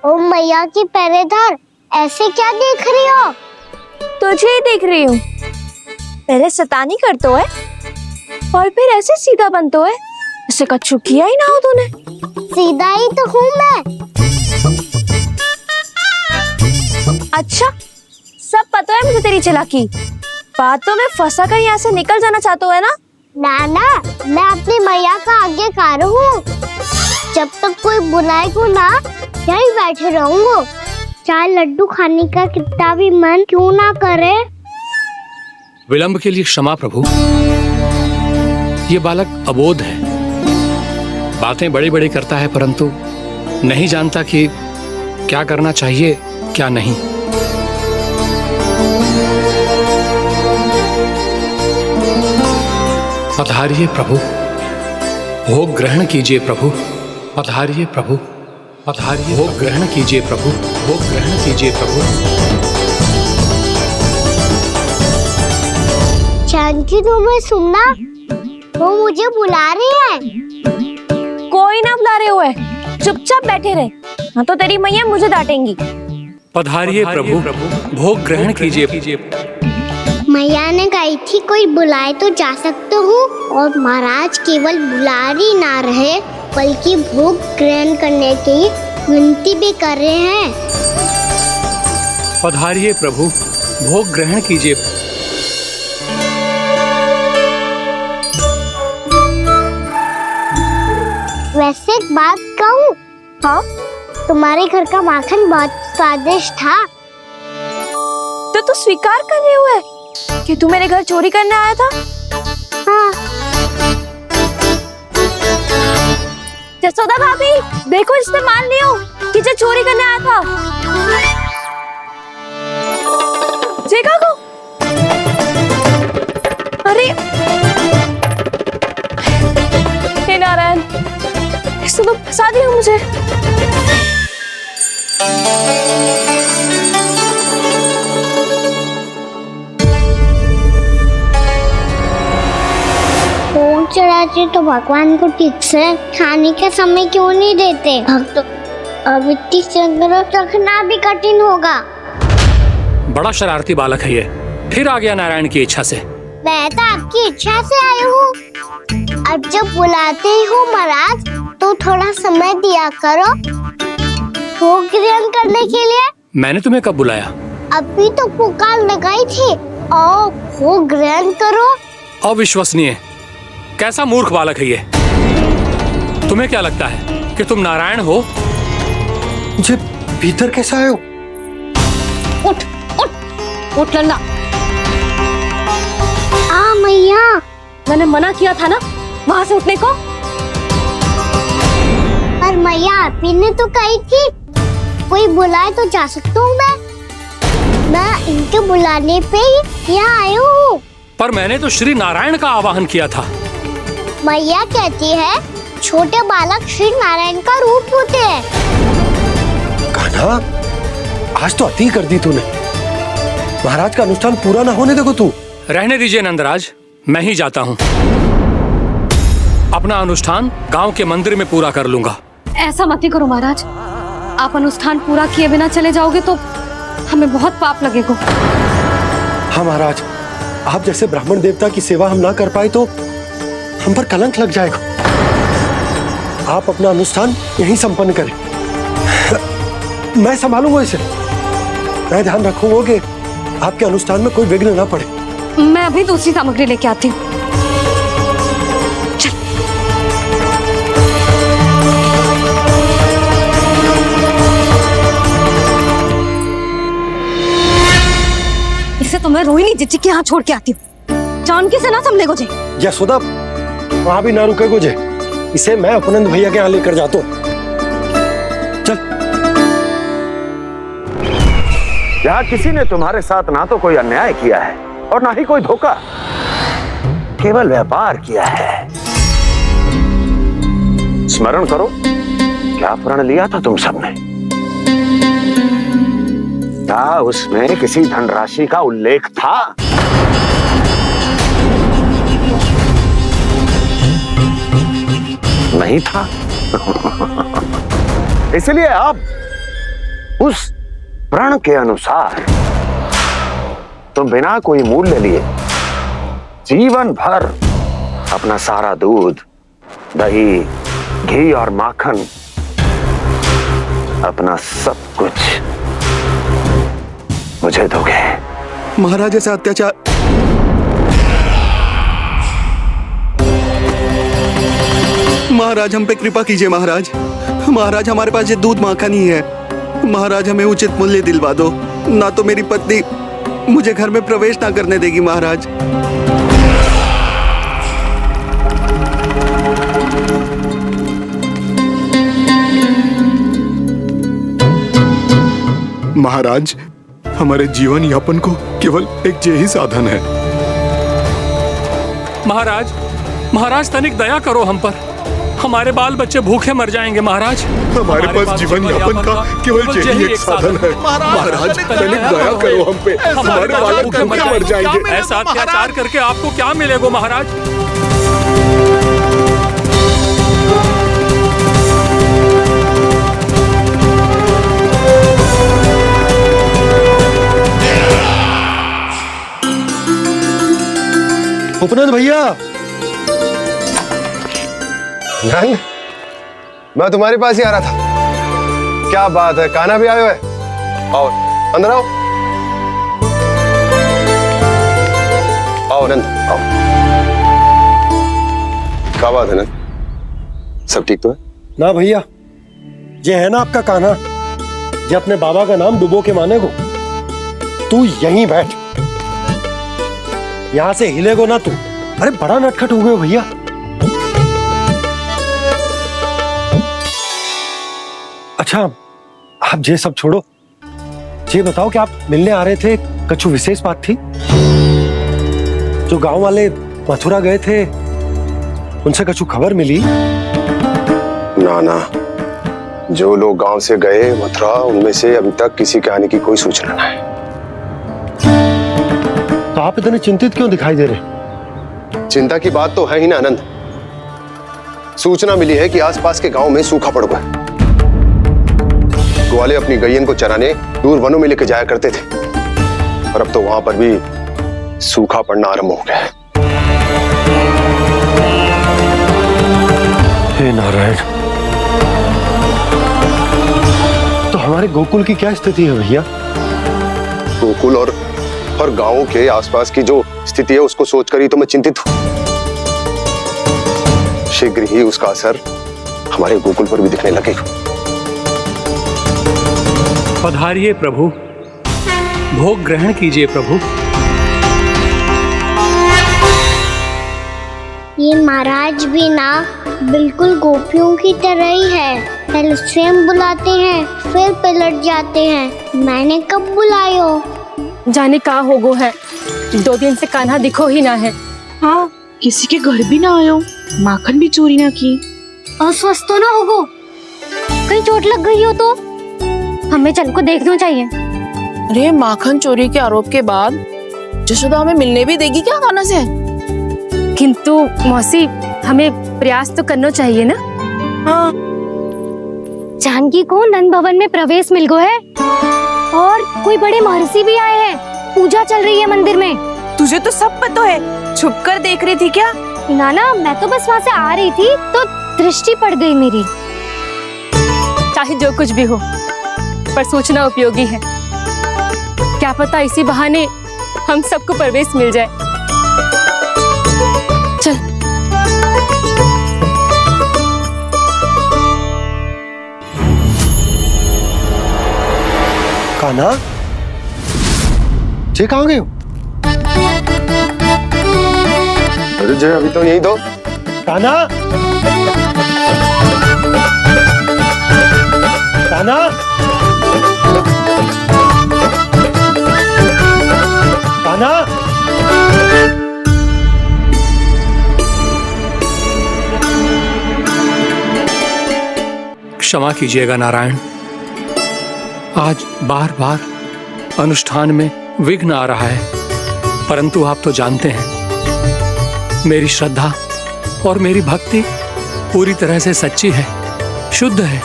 ओ मैया की पहरेदार, ऐसे क्या देख रही हो? तुझे ही देख रही हूँ। पहले शैतानी करतो है और फिर ऐसे सीधा बनतो है। ऐसे कछु किया ही ना हो तूने। सीधा ही तो हूँ मैं। अच्छा, सब पता है मुझे तेरी चालाकी। बातों में फंसा कर यहाँ से निकल जाना चाहते है ना? नाना, मैं अपनी मैया का आज्ञाकार हूँ। जब तक कोई बुलाए को ना, यही बैठे रहूंगा। चाहे लड्डू खाने का कितना भी मन क्यों ना करे। विलंब के लिए क्षमा प्रभु। ये बालक अबोध है, बातें बड़ी बड़ी करता है, परंतु नहीं जानता कि क्या करना चाहिए क्या नहीं। पधारिए प्रभु, भोग ग्रहण कीजिए प्रभु। पधारिए प्रभु, पधारिए। भोग ग्रहण कीजिए प्रभु, भोग ग्रहण कीजिए प्रभु। जानकी तुम्हें सुनना, वो मुझे बुला रही है। कोई ना बुला रहे हुए, चुपचाप बैठे रहे, हाँ तो तेरी मैया मुझे डांटेंगी। पधारिए प्रभु, भोग ग्रहण कीजिए। मैया ने कही थी कोई बुलाए तो जा सकते हूँ, और महाराज केवल बुलारी ना रहे बल्कि भोग ग्रहण करने की विनती भी कर रहे हैं। पधारिए प्रभु, भोग ग्रहण कीजिए। वैसे एक बात कहूँ? हाँ? तुम्हारे घर का माखन बहुत स्वादिष्ट था। तो तू स्वीकार कर रहे हुए कि तू मेरे घर चोरी करने आया था? हाँ। जसोदा भाभी, देखो इसने मान लियो कि जो चोरी करने आया था। देखा को? अरे हे नारायण, इसने तो फंसा दिया मुझे। चढ़ाते तो भगवान को ठीक से खाने का समय क्यों नहीं देते? भक्त अब इतनी संग्रह रखना भी कठिन होगा। बड़ा शरारती बालक है ये, फिर आ गया नारायण की इच्छा से। मैं तो आपकी इच्छा से आई हूँ। अब जब बुलाते हो महाराज तो थोड़ा समय दिया करो भोग ग्रहण करने के लिए। मैंने तुम्हें कब बुलाया? अभी तो पुकार लगाई थी और भोग ग्रहण करो। अविश्वसनीय, कैसा मूर्ख बालक है ये। तुम्हें क्या लगता है कि तुम नारायण हो? मुझे भीतर कैसा आए हो? उठ उठ उठ लल्ला। मैया, मैंने मना किया था ना वहां से उठने को। पर मैया आपी ने तो कही थी कोई बुलाए तो जा सकता हूँ मैं इनके बुलाने पे ही यहाँ आई हूँ। पर मैंने तो श्री नारायण का आवाहन किया था। मैया कहती है छोटे बालक श्री नारायण का रूप होते हैं। कान्हा, आज तो अति कर दी तूने। महाराज का अनुष्ठान पूरा ना होने देखो तू। रहने दीजिए नंदराज, मैं ही जाता हूँ। अपना अनुष्ठान गांव के मंदिर में पूरा कर लूंगा। ऐसा मत ही करो महाराज, आप अनुष्ठान पूरा किए बिना चले जाओगे तो हमें बहुत पाप लगेगा। हाँ महाराज, आप जैसे ब्राह्मण देवता की सेवा हम ना कर पाए तो हम पर कलंक लग जाएगा। आप अपना अनुष्ठान यहीं संपन्न करें, मैं संभालूंगा इसे। मैं ध्यान रखूंगा कि आपके अनुष्ठान में कोई विघ्न ना पड़े। मैं अभी दूसरी सामग्री लेके आती हूँ। इसे तो मैं रोहिणी जीजी के यहाँ छोड़ के आती हूँ। जानकी से ना संभले गोजे। यशोदा, वहां भी ना रुके गोजे। इसे मैं अपनंद भैया के यहाँ लेकर जाता हूँ। यहाँ किसी ने तुम्हारे साथ ना तो कोई अन्याय किया है और ना ही कोई धोखा, केवल व्यापार किया है। स्मरण करो क्या प्रण लिया था तुम सबने? क्या उसमें किसी धनराशि का उल्लेख था? नहीं था। इसलिए अब उस प्रण के अनुसार तुम बिना कोई मूल्य लिए जीवन भर अपना सारा दूध, दही, घी और माखन, अपना सब कुछ मुझे दोगे। महाराज ऐसा अत्याचार। महाराज हम पे कृपा कीजिए। महाराज, महाराज हमारे पास ये दूध माखन ही है। महाराज हमें उचित मूल्य दिलवा दो, ना तो मेरी पत्नी मुझे घर में प्रवेश ना करने देगी। महाराज महाराज, हमारे जीवन यापन को केवल एक यही साधन है। महाराज, महाराज तनिक दया करो हम पर। हमारे बाल बच्चे भूखे मर जाएंगे महाराज। हमारे पास जीवन यापन का केवल यही एक साधन है। महाराज तनिक दया करो हम पे, हमारे बालक भूखे मर जाएंगे। ऐसा अत्याचार करके आपको क्या मिलेगा महाराज? उपनंद भैया, नंद, मैं तुम्हारे पास ही आ रहा था। क्या बात है, कान्हा भी आयो है? आओ अंदर आओ। आओ नंद आओ। क्या बात है नंद, सब ठीक तो है? ना भैया, ये है ना आपका कान्हा, ये अपने बाबा का नाम डुबो के माने को। तू यहीं बैठ, यहां से हिलेगो ना तू। अरे बड़ा नटखट हो गए भैया। अच्छा, आप ये सब छोड़ो, ये बताओ कि आप मिलने आ रहे थे, कुछ विशेष बात थी? जो गांव वाले मथुरा गए थे, उनसे कुछ खबर मिली? ना ना, जो लोग गांव से गए मथुरा, उनमें से अभी तक किसी के आने की कोई सूचना नहीं है। तो आप इतने चिंतित क्यों दिखाई दे रहे? चिंता की बात तो है ही ना आनंद। सूचना मिली है कि आसपास के गांव में सूखा पड़ गया। ग्वाले अपनी गैयन को चराने दूर वनों में लेके जाया करते थे, और अब तो वहां पर भी सूखा पड़ना आरंभ हो गया है। हे नारायण, तो हमारे गोकुल की क्या स्थिति है भैया? गोकुल और गांवों के आसपास की जो स्थिति है उसको सोचकर ही तो मैं चिंतित हूं। शीघ्र ही उसका असर हमारे गोकुल पर भी दिखने लगेगा। पधारिए प्रभु, भोग ग्रहण कीजिए प्रभु। ये महाराज भी ना बिल्कुल गोपियों की तरह ही है। पहले स्वयं बुलाते हैं, फिर पलट जाते हैं। मैंने कब बुलायो? जाने का हो गो है, 2 दिन से कान्हा दिखो ही ना है। हाँ, किसी के घर भी ना आयो, माखन भी चोरी ना की। अस्वस्थ तो ना होगो? कहीं चोट लग गई हो तो हमें चल को देखना चाहिए। अरे माखन चोरी के आरोप के बाद जशोदा हमें मिलने भी देगी क्या कान्हा से? किंतु मौसी, हमें प्रयास तो करना चाहिए ना। हाँ। जानकी को नंद भवन में प्रवेश मिल गो है, और कोई बड़े महर्षि भी आए हैं। पूजा चल रही है मंदिर में। तुझे तो सब पता है, छुप कर देख रही थी क्या? ना, मैं तो बस वहाँ से आ रही थी तो दृष्टि पड़ गई मेरी। चाहे जो कुछ भी हो, पर सूचना उपयोगी है। क्या पता इसी बहाने हम सबको प्रवेश मिल जाए। चल। कान्हा, जे कहाँ गए हो? अरे जय, अभी तो यही दो। कान्हा, कान्हा, कान्हा। क्षमा कीजिएगा नारायण, आज बार बार अनुष्ठान में विघ्न आ रहा है, परंतु आप तो जानते हैं मेरी श्रद्धा और मेरी भक्ति पूरी तरह से सच्ची है, शुद्ध है।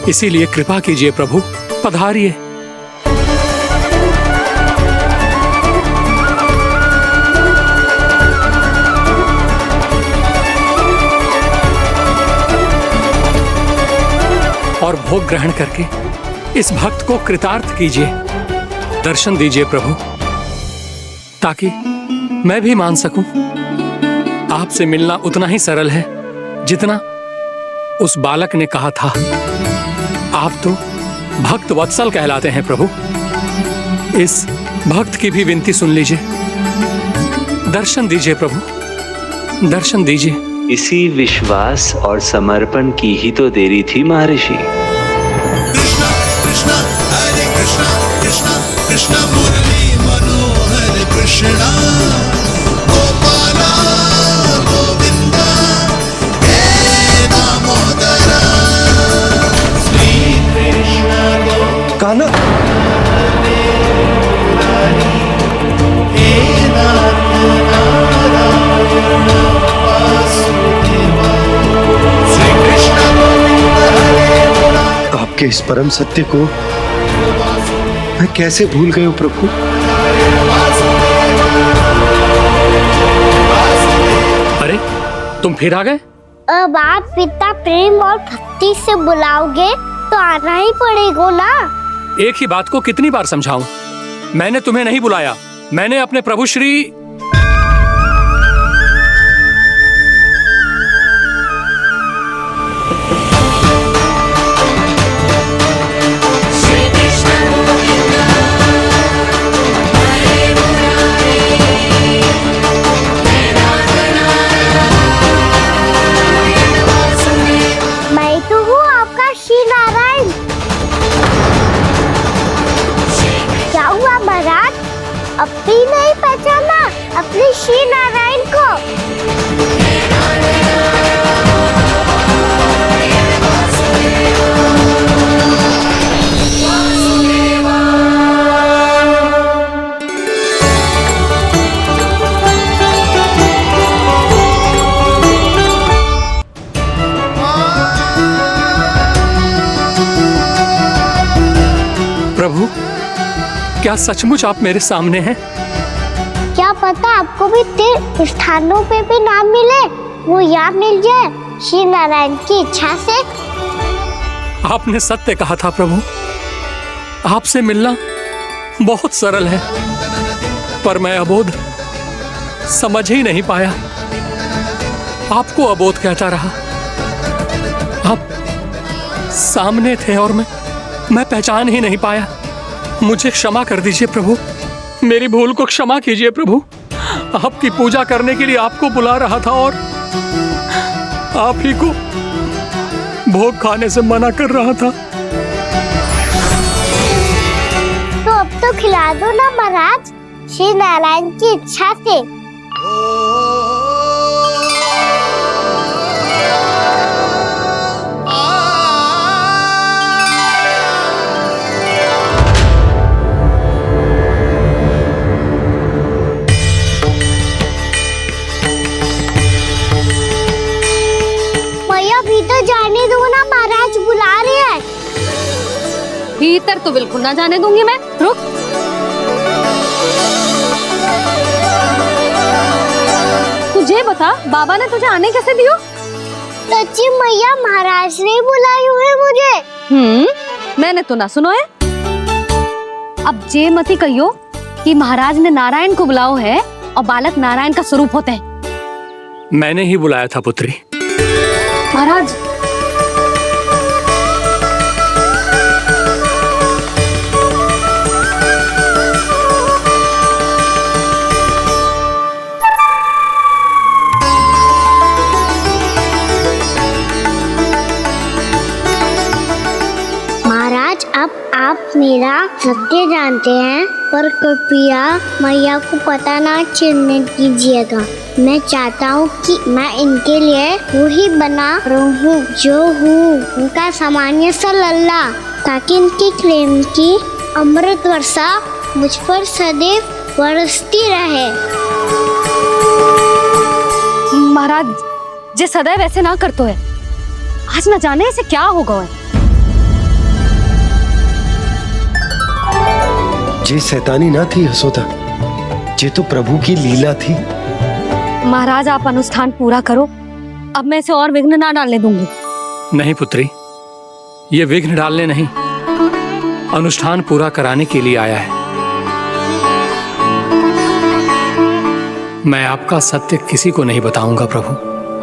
इसीलिए कृपा कीजिए प्रभु, पधारिए। और भोग ग्रहण करके इस भक्त को कृतार्थ कीजिए। दर्शन दीजिए प्रभु, ताकि मैं भी मान सकूं। आपसे मिलना उतना ही सरल है जितना उस बालक ने कहा था। आप तो भक्त वत्सल कहलाते हैं प्रभु। इस भक्त की भी विनती सुन लीजिए। दर्शन दीजिए प्रभु, दर्शन दीजिए। इसी विश्वास और समर्पण की ही तो देरी थी महर्षि। कृष्णा कृष्णा हरे कृष्णा, कृष्णा कृष्णा मुरली मनोहर कृष्णा, गोपाला गोविंदा हे दामोदरा, श्री कृष्ण कान्हा, आपके इस परम सत्य को मैं कैसे भूल गया प्रभु? अरे तुम फिर आ गए? अब आप पिता प्रेम और भक्ति से बुलाओगे तो आना ही पड़ेगा ना। एक ही बात को कितनी बार समझाऊं? मैंने तुम्हें नहीं बुलाया, मैंने अपने प्रभु श्री अब भी नहीं पहचाना? क्या सचमुच आप मेरे सामने हैं? क्या पता आपको भी तीर्थ स्थानों पे भी नाम मिले, वो यहाँ मिल जाए श्री नारायण की इच्छा से। आपने सत्य कहा था प्रभु, आपसे मिलना बहुत सरल है, पर मैं अबोध समझ ही नहीं पाया। आपको अबोध कहता रहा। आप सामने थे और मैं पहचान ही नहीं पाया। मुझे क्षमा कर दीजिए प्रभु, मेरी भूल को क्षमा कीजिए प्रभु। आपकी पूजा करने के लिए आपको बुला रहा था और आप ही को भोग खाने से मना कर रहा था। तो अब तो खिला दो ना महाराज, श्री नारायण की इच्छा से। भीतर जाने दो ना, महाराज बुला रहे हैं। भीतर तो बिल्कुल ना जाने दूंगी मैं, रुक। तुझे बता, बाबा ने तुझे आने कैसे दियो? सच्ची मैया, महाराज ने बुलाई हुई मुझे। मैंने तो ना सुनो है। अब जे मती कहियो कि महाराज ने नारायण को बुलाओ है और बालक नारायण का स्वरूप होते हैं। मैंने ही बुलाया था पुत्री। महाराज, महाराज अब आप मेरा सत्य जानते हैं, पर कृपया मैया को पता ना चलने कीजिएगा। मैं चाहता हूँ कि मैं इनके लिए वही बना रहूँ जो हूँ, उनका सामान्य सा लल्ला, ताकि इनके प्रेम की अमृत वर्षा मुझ पर सदैव बरसती रहे। महाराज जे सदैव ऐसे ना करतो है, आज न जाने इसे क्या होगा है। जे शैतानी ना थी यशोदा, जे तो प्रभु की लीला थी। महाराज आप अनुष्ठान पूरा करो, अब मैं इसे और विघ्न ना डालने दूंगी। नहीं पुत्री, ये विघ्न डालने नहीं, अनुष्ठान पूरा कराने के लिए आया है। मैं आपका सत्य किसी को नहीं बताऊंगा प्रभु।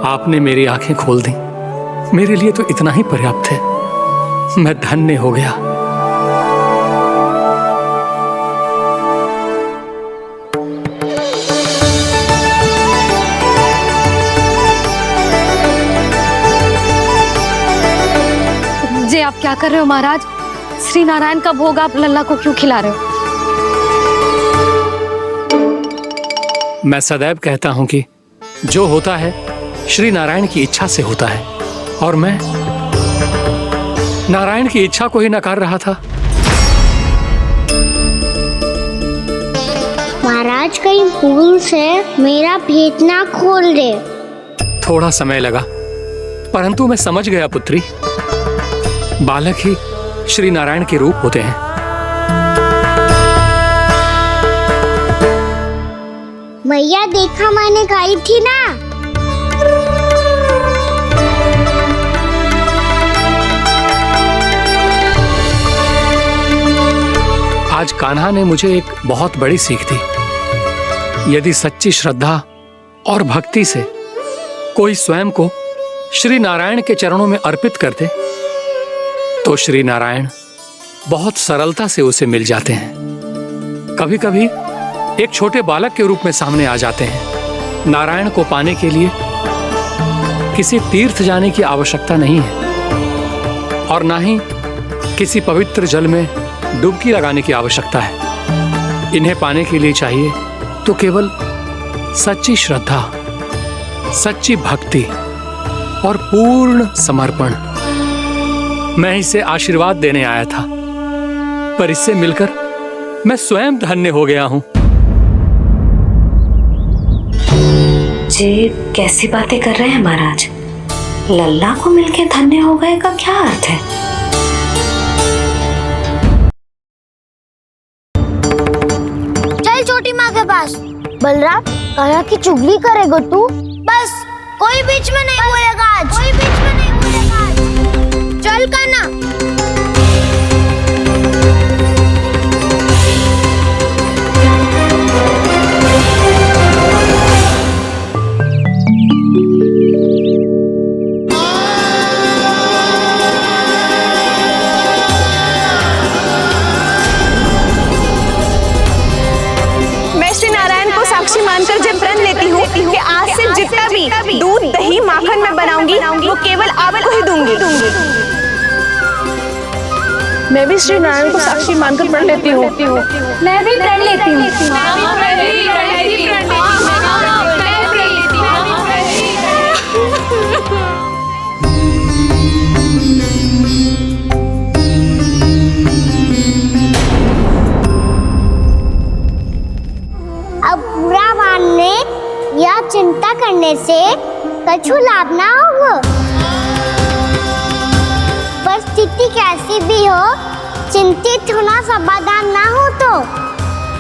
आपने मेरी आंखें खोल दी, मेरे लिए तो इतना ही पर्याप्त है। मैं धन्य हो गया। आप क्या कर रहे हो महाराज? श्री नारायण का भोग आप लल्ला को क्यों खिला रहे हो? मैं सदैव कहता हूं कि जो होता है श्री नारायण की इच्छा से होता है, और मैं नारायण की इच्छा को ही नकार रहा था। महाराज कहीं भूल से मेरा भेद ना खोल दे। थोड़ा समय लगा, परंतु मैं समझ गया पुत्री। बालक ही श्री नारायण के रूप होते हैं। मैया देखा मैंने गाई थी ना। आज कान्हा ने मुझे एक बहुत बड़ी सीख दी। यदि सच्ची श्रद्धा और भक्ति से कोई स्वयं को श्री नारायण के चरणों में अर्पित कर दे, तो श्री नारायण बहुत सरलता से उसे मिल जाते हैं। कभी कभी एक छोटे बालक के रूप में सामने आ जाते हैं। नारायण को पाने के लिए किसी तीर्थ जाने की आवश्यकता नहीं है, और ना ही किसी पवित्र जल में डुबकी लगाने की आवश्यकता है। इन्हें पाने के लिए चाहिए तो केवल सच्ची श्रद्धा, सच्ची भक्ति और पूर्ण समर्पण। मैं इसे आशीर्वाद देने आया था, पर इससे मिलकर मैं स्वयं धन्य हो गया हूं। जी कैसी बातें कर रहे हैं महाराज? लल्ला को मिलके धन्य हो गए का क्या अर्थ है? पास। बलराम, कान्हा की चुगली करेगा तू? बस, कोई बीच में नहीं बोलेगा आज। कोई बीच में नहीं बोलेगा आज। चल कान्हा। साक्षी मानकर जब प्रण लेती हूँ कि आज से जितना भी दूध दही माखन मैं बनाऊंगी वो केवल आपको ही दूंगी। मैं भी श्री नारायण को साक्षी मानकर प्रण लेती हूँ। मैं भी प्रण लेती हूँ। अब बुरा मानने या चिंता करने से कछु लाभ ना होगा। परिस्थिति कैसी भी हो, चिंतित होना समाधान ना हो तो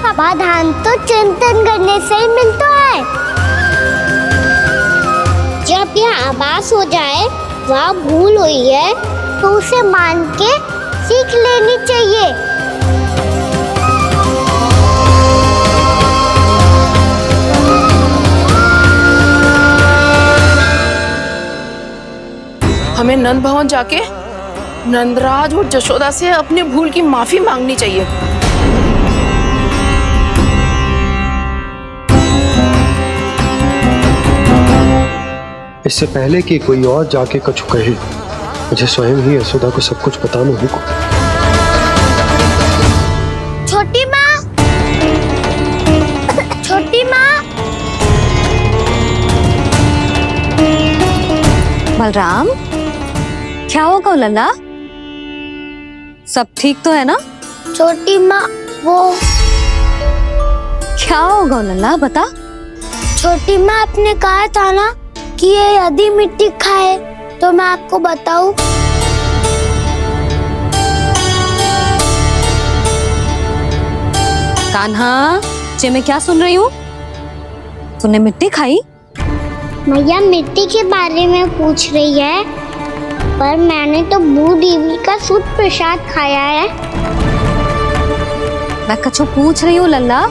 समाधान तो चिंतन करने से ही मिलता है। जब यह आभास हो जाए वह भूल हुई है तो उसे मान के सीख लेनी चाहिए। हमें नंद भवन जाके नंदराज और जशोदा से अपनी भूल की माफी मांगनी चाहिए। इससे पहले कि कोई और जाके कछु कहे, मुझे स्वयं ही यशोदा को सब कुछ बताना होगा। छोटी माँ, छोटी माँ। बलराम, क्या होगा लल्ला? सब ठीक तो है ना? छोटी माँ, वो क्या होगा लल्ला, बता। छोटी माँ, आपने कहा था ना कि ये यदि मिट्टी खाए तो मैं आपको बताऊं। कान्हा, जे मैं क्या सुन रही हूँ? तूने मिट्टी खाई? मैया मिट्टी के बारे में पूछ रही है, पर मैंने तो भू देवी का शुद्ध प्रसाद खाया है। मैं कछु पूछ रही हूँ लल्ला,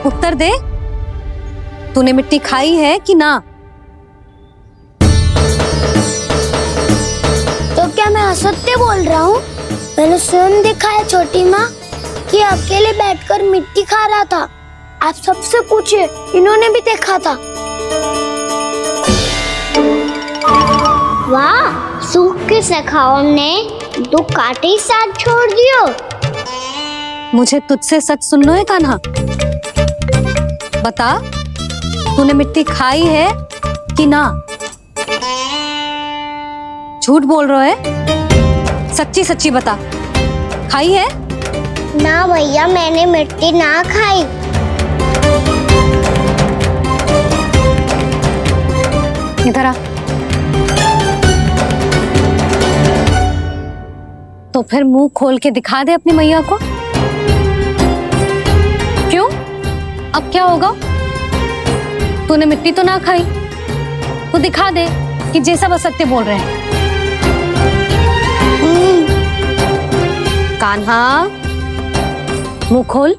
उत्तर दे। तूने मिट्टी खाई है कि ना? तो क्या मैं असत्य बोल रहा हूँ? मैंने स्वयं देखा है छोटी माँ कि अकेले बैठकर मिट्टी खा रहा था। आप सबसे पूछिए, इन्होंने भी देखा था। वाह, सूख के सखाओं ने 2 कांटे ही साथ छोड़ दियो। मुझे तुझसे सच सुनना है कान्हा। बता, तूने मिट्टी खाई है कि ना? झूठ बोल रहा है, सच्ची सच्ची बता, खाई है? ना भैया, मैंने मिट्टी ना खाई। इधर आ। तो फिर मुंह खोल के दिखा दे अपनी मैया को। क्यों? अब क्या होगा? तूने मिट्टी तो ना खाई, तो दिखा दे कि जे सब असत्य बोल रहे हैं। कान्हा, मुंह खोल।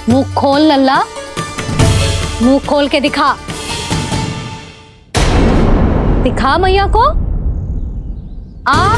मुंह खोल लल्ला, मुंह खोल के दिखा। दिखा मैया को। आ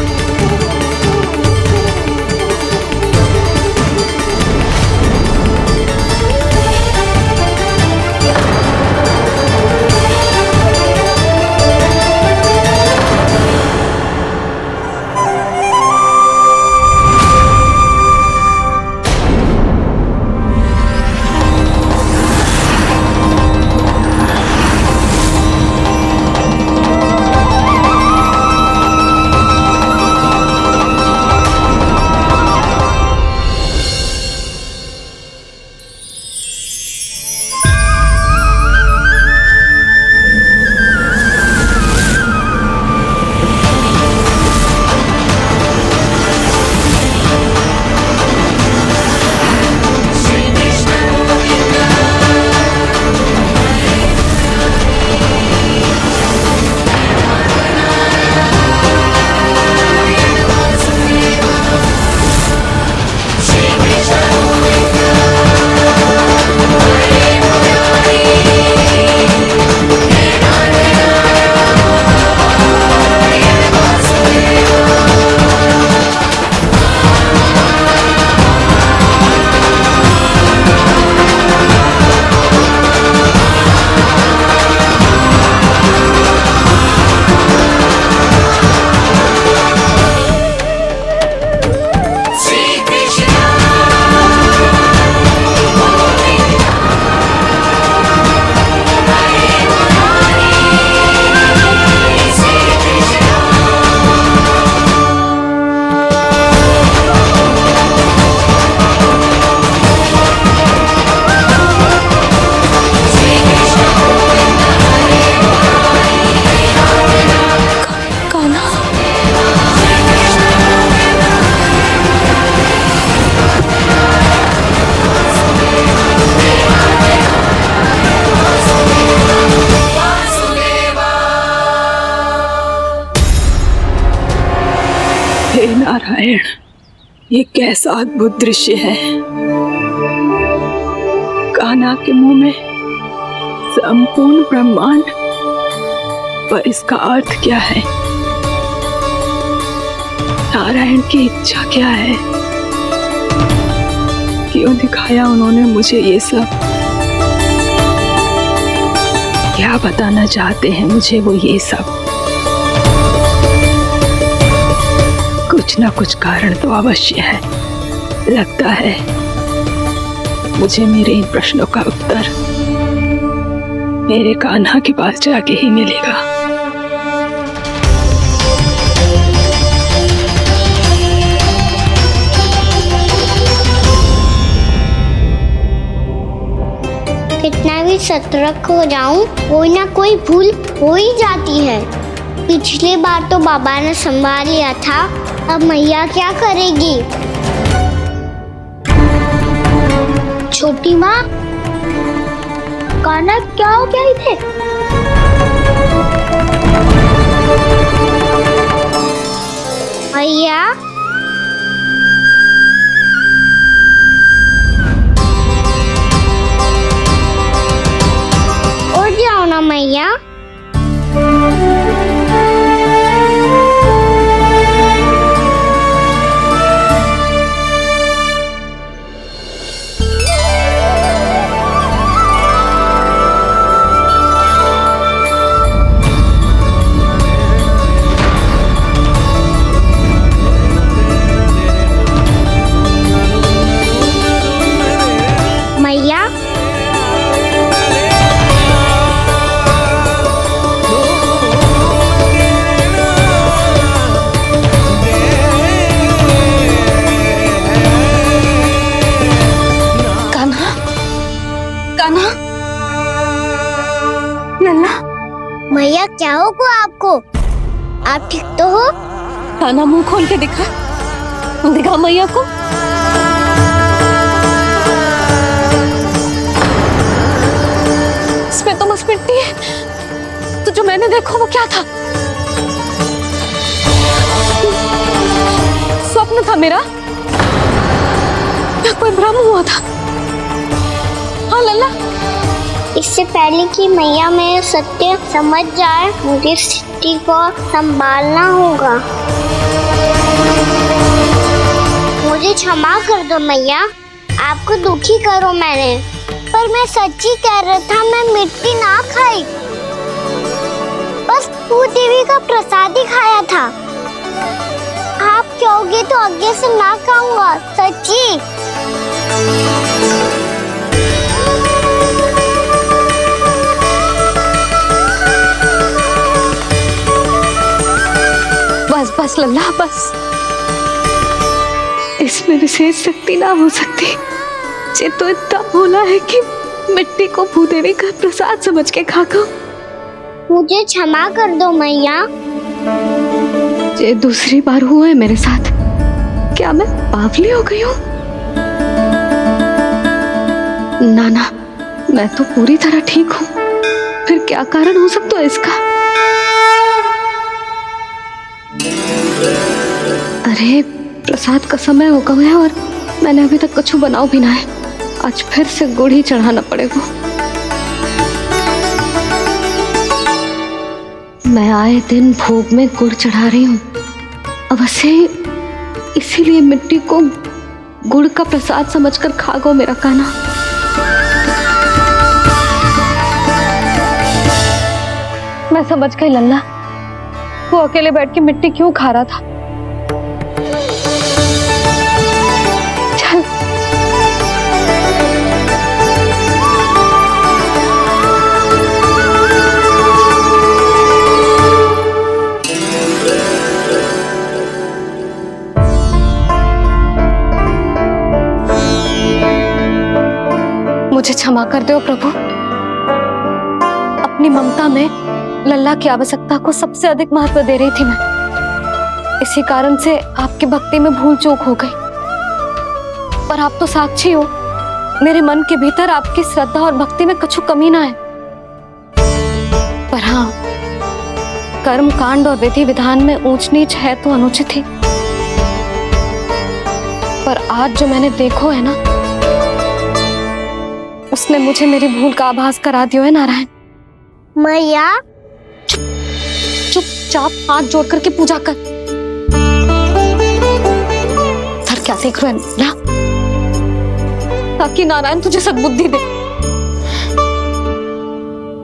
नारायण, ये कैसा अद्भुत दृश्य है। कान्हा के मुंह में संपूर्ण ब्रह्मांड, पर इसका अर्थ क्या है? नारायण की इच्छा क्या है? क्यों दिखाया उन्होंने मुझे ये सब? क्या बताना चाहते हैं मुझे वो ये सब? कुछ ना कुछ कारण तो अवश्य है। लगता है मुझे मेरे इन प्रश्नों का उत्तर मेरे कान्हा के पास जाके ही मिलेगा। कितना भी सतर्क हो जाऊं, कोई ना कोई भूल हो ही जाती है। पिछली बार तो बाबा ने संभाल लिया था, अब मैया क्या करेगी? छोटी माँ, कान्हा क्या हो गया इधर? मैया, उठ जाओ ना मैया। मैया, कान्हा, कान्हा, लल्ला। मैया क्या हो गया आपको? आप ठीक तो हो? कान्हा, मुंह खोल के दिखा, दिखा मैया को। इसमें तो बस मिट्टी है, तो जो मैंने देखा वो क्या था? स्वप्न था मेरा या कोई भ्रम हुआ था? हाँ लल्ला, इससे पहले कि मैया मेरे सत्य समझ जाए, मुझे स्थिति को संभालना होगा। मुझे क्षमा कर दो मैया, आपको दुखी करो मैंने, पर मैं सच्ची कह रहा था, मैं मिट्टी ना खाई, बस भू देवी का प्रसाद ही खाया था। आप कहोगे तो आगे से ना खाऊंगा, सच्ची। बस बस लल्ला, बस। इसमें विशेष शक्ति ना हो सकती। ये तो इतना भोला है कि मिट्टी को भूदेवी का प्रसाद समझ के खा गो। मुझे क्षमा कर दो मैया। ये दूसरी बार हुआ है मेरे साथ। क्या मैं बावली हो गई हूँ? ना ना, मैं तो पूरी तरह ठीक हूँ। फिर क्या कारण हो सकता है इसका? अरे प्रसाद का समय हो गया है और मैंने अभी तक कुछ बनाओ भी ना है। आज फिर से गुड़ ही चढ़ाना पड़ेगा। मैं आए दिन भोग में गुड़ चढ़ा रही हूँ, अवश्य इसीलिए मिट्टी को गुड़ का प्रसाद समझकर खा गो मेरा कान्हा। मैं समझ गई लल्ला, वो अकेले बैठ के मिट्टी क्यों खा रहा था। चल मुझे क्षमा कर दो प्रभु। अपनी ममता में लल्ला की आवश्यकता को सबसे अधिक महत्व दे रही थी मैं। इसी कारण से आपकी भक्ति में भूल चूक हो गई। पर आप तो साक्षी हो, मेरे मन के भीतर आपकी श्रद्धा और भक्ति में कुछ कमी ना है। पर हाँ, कर्म कांड और विधि विधान में ऊंच नीच है तो अनुचित ही। पर आज जो मैंने देखो है ना, उसने मुझे मेरी भूल का आभास करा दियो है नारायण। मैया चुपचाप हाथ जोड़ करके पूजा कर। सर क्या देख रहे हैं ना, ताकि नारायण तुझे सद्बुद्धि दे।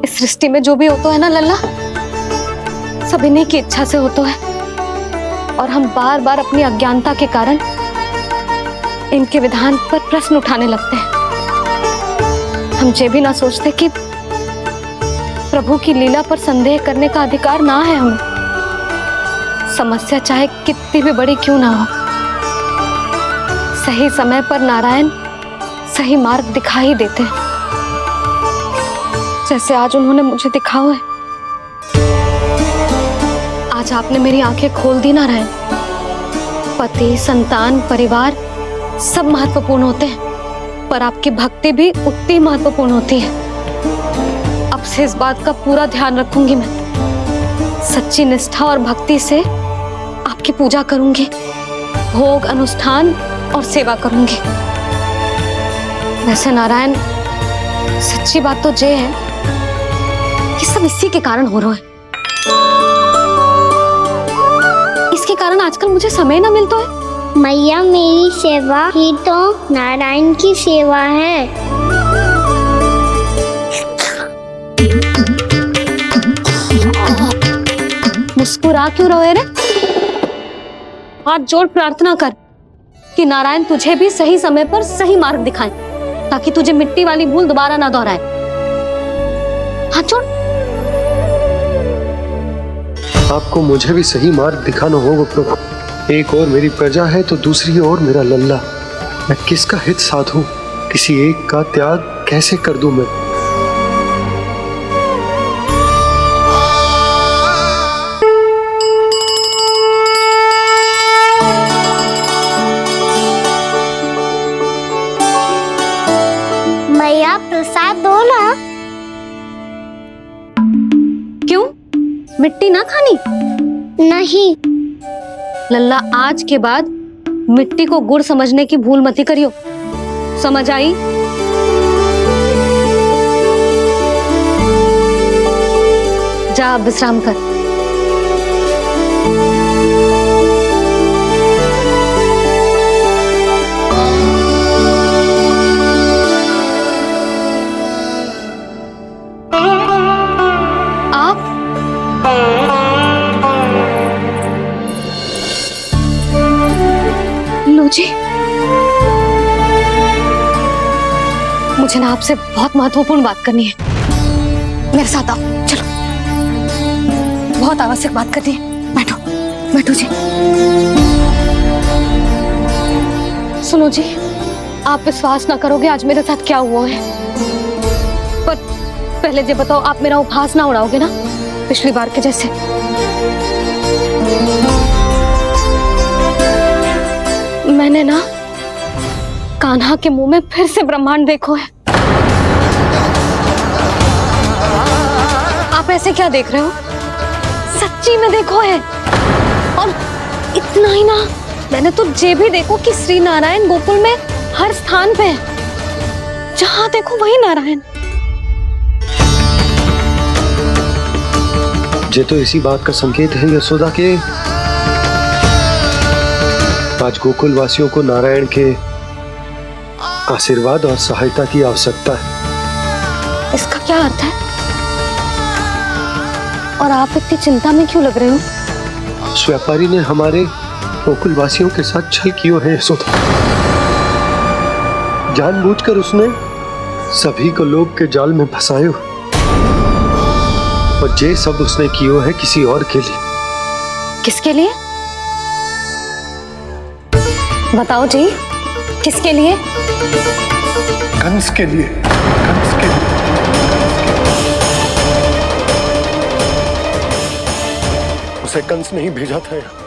इस सृष्टि में जो भी होता है ना लल्ला, सब इन्हीं की इच्छा से होता है, और हम बार बार अपनी अज्ञानता के कारण इनके विधान पर प्रश्न उठाने लगते हैं। हम ये भी ना सोचते कि प्रभु की लीला पर संदेह करने का अधिकार ना है हमें। समस्या चाहे कितनी भी बड़ी क्यों ना हो, सही समय पर नारायण सही मार्ग दिखा ही देते हैं, जैसे आज उन्होंने मुझे दिखाओ है। आज आपने मेरी आंखें खोल दी नारायण। पति, संतान, परिवार सब महत्वपूर्ण होते हैं, पर आपकी भक्ति भी उतनी महत्वपूर्ण होती है। अब से इस बात का पूरा ध्यान रखूंगी मैं। सच्ची निष्ठा और भक्ति से आपकी पूजा करूंगी, भोग, अनुष्ठान और सेवा करूंगी। वैसे नारायण, सच्ची बात तो ये है कि सब इसी के कारण हो रहा है। इसके कारण आजकल मुझे समय ना मिलता है। मैया, मेरी सेवा ही तो नारायण की सेवा है। मुस्कुरा क्यों रहे रे? हाथ जोड़ प्रार्थना कर कि नारायण तुझे भी सही समय पर सही मार्ग दिखाएं, ताकि तुझे मिट्टी वाली भूल दोबारा ना दोहराए। हाथ जोड़। आपको मुझे भी सही मार्ग दिखाना होगा प्रभु। एक और मेरी प्रजा है तो दूसरी ओर मेरा लल्ला। मैं किसका हित साधूं? किसी एक का त्याग कैसे कर दूं मैं? मैया, प्रसाद दो ना। क्यों? मिट्टी ना खानी? नहीं। लल्ला, आज के बाद मिट्टी को गुड़ समझने की भूल मत करियो। समझ आई? जा विश्राम कर। जी, मुझे ना आपसे बहुत महत्वपूर्ण बात करनी है। मेरे साथ आओ, चलो। बहुत आवश्यक बात करनी है। बैठो, बैठो जी। सुनो जी, आप विश्वास ना करोगे आज मेरे साथ क्या हुआ है। पर पहले ये बताओ, आप मेरा उपहास ना उड़ाओगे ना, पिछली बार के जैसे? मैंने ना कान्हा के मुंह में फिर से ब्रह्मांड देखो है। आप ऐसे क्या देख रहे हो? सच्ची में देखो है। और इतना ही ना, मैंने तो ये भी देखो कि श्री नारायण गोकुल में हर स्थान पे है। जहां देखो वही नारायण। ये तो इसी बात का संकेत है यशोदा के आज गोकुल वासियों को नारायण के आशीर्वाद और सहायता की आवश्यकता है। इसका क्या अर्थ है? और आप इतनी चिंता में क्यों लग रहे हो? उस व्यापारी ने हमारे गोकुल वासियों के साथ छल किया है यशोदा। जानबूझकर उसने सभी को लोग के जाल में फंसायो, और ये सब उसने किया है किसी और के लिए। किसके लिए? बताओ जी, किसके लिए? कंस के लिए। कंस के लिए। उसे कंस नहीं भेजा था यहाँ।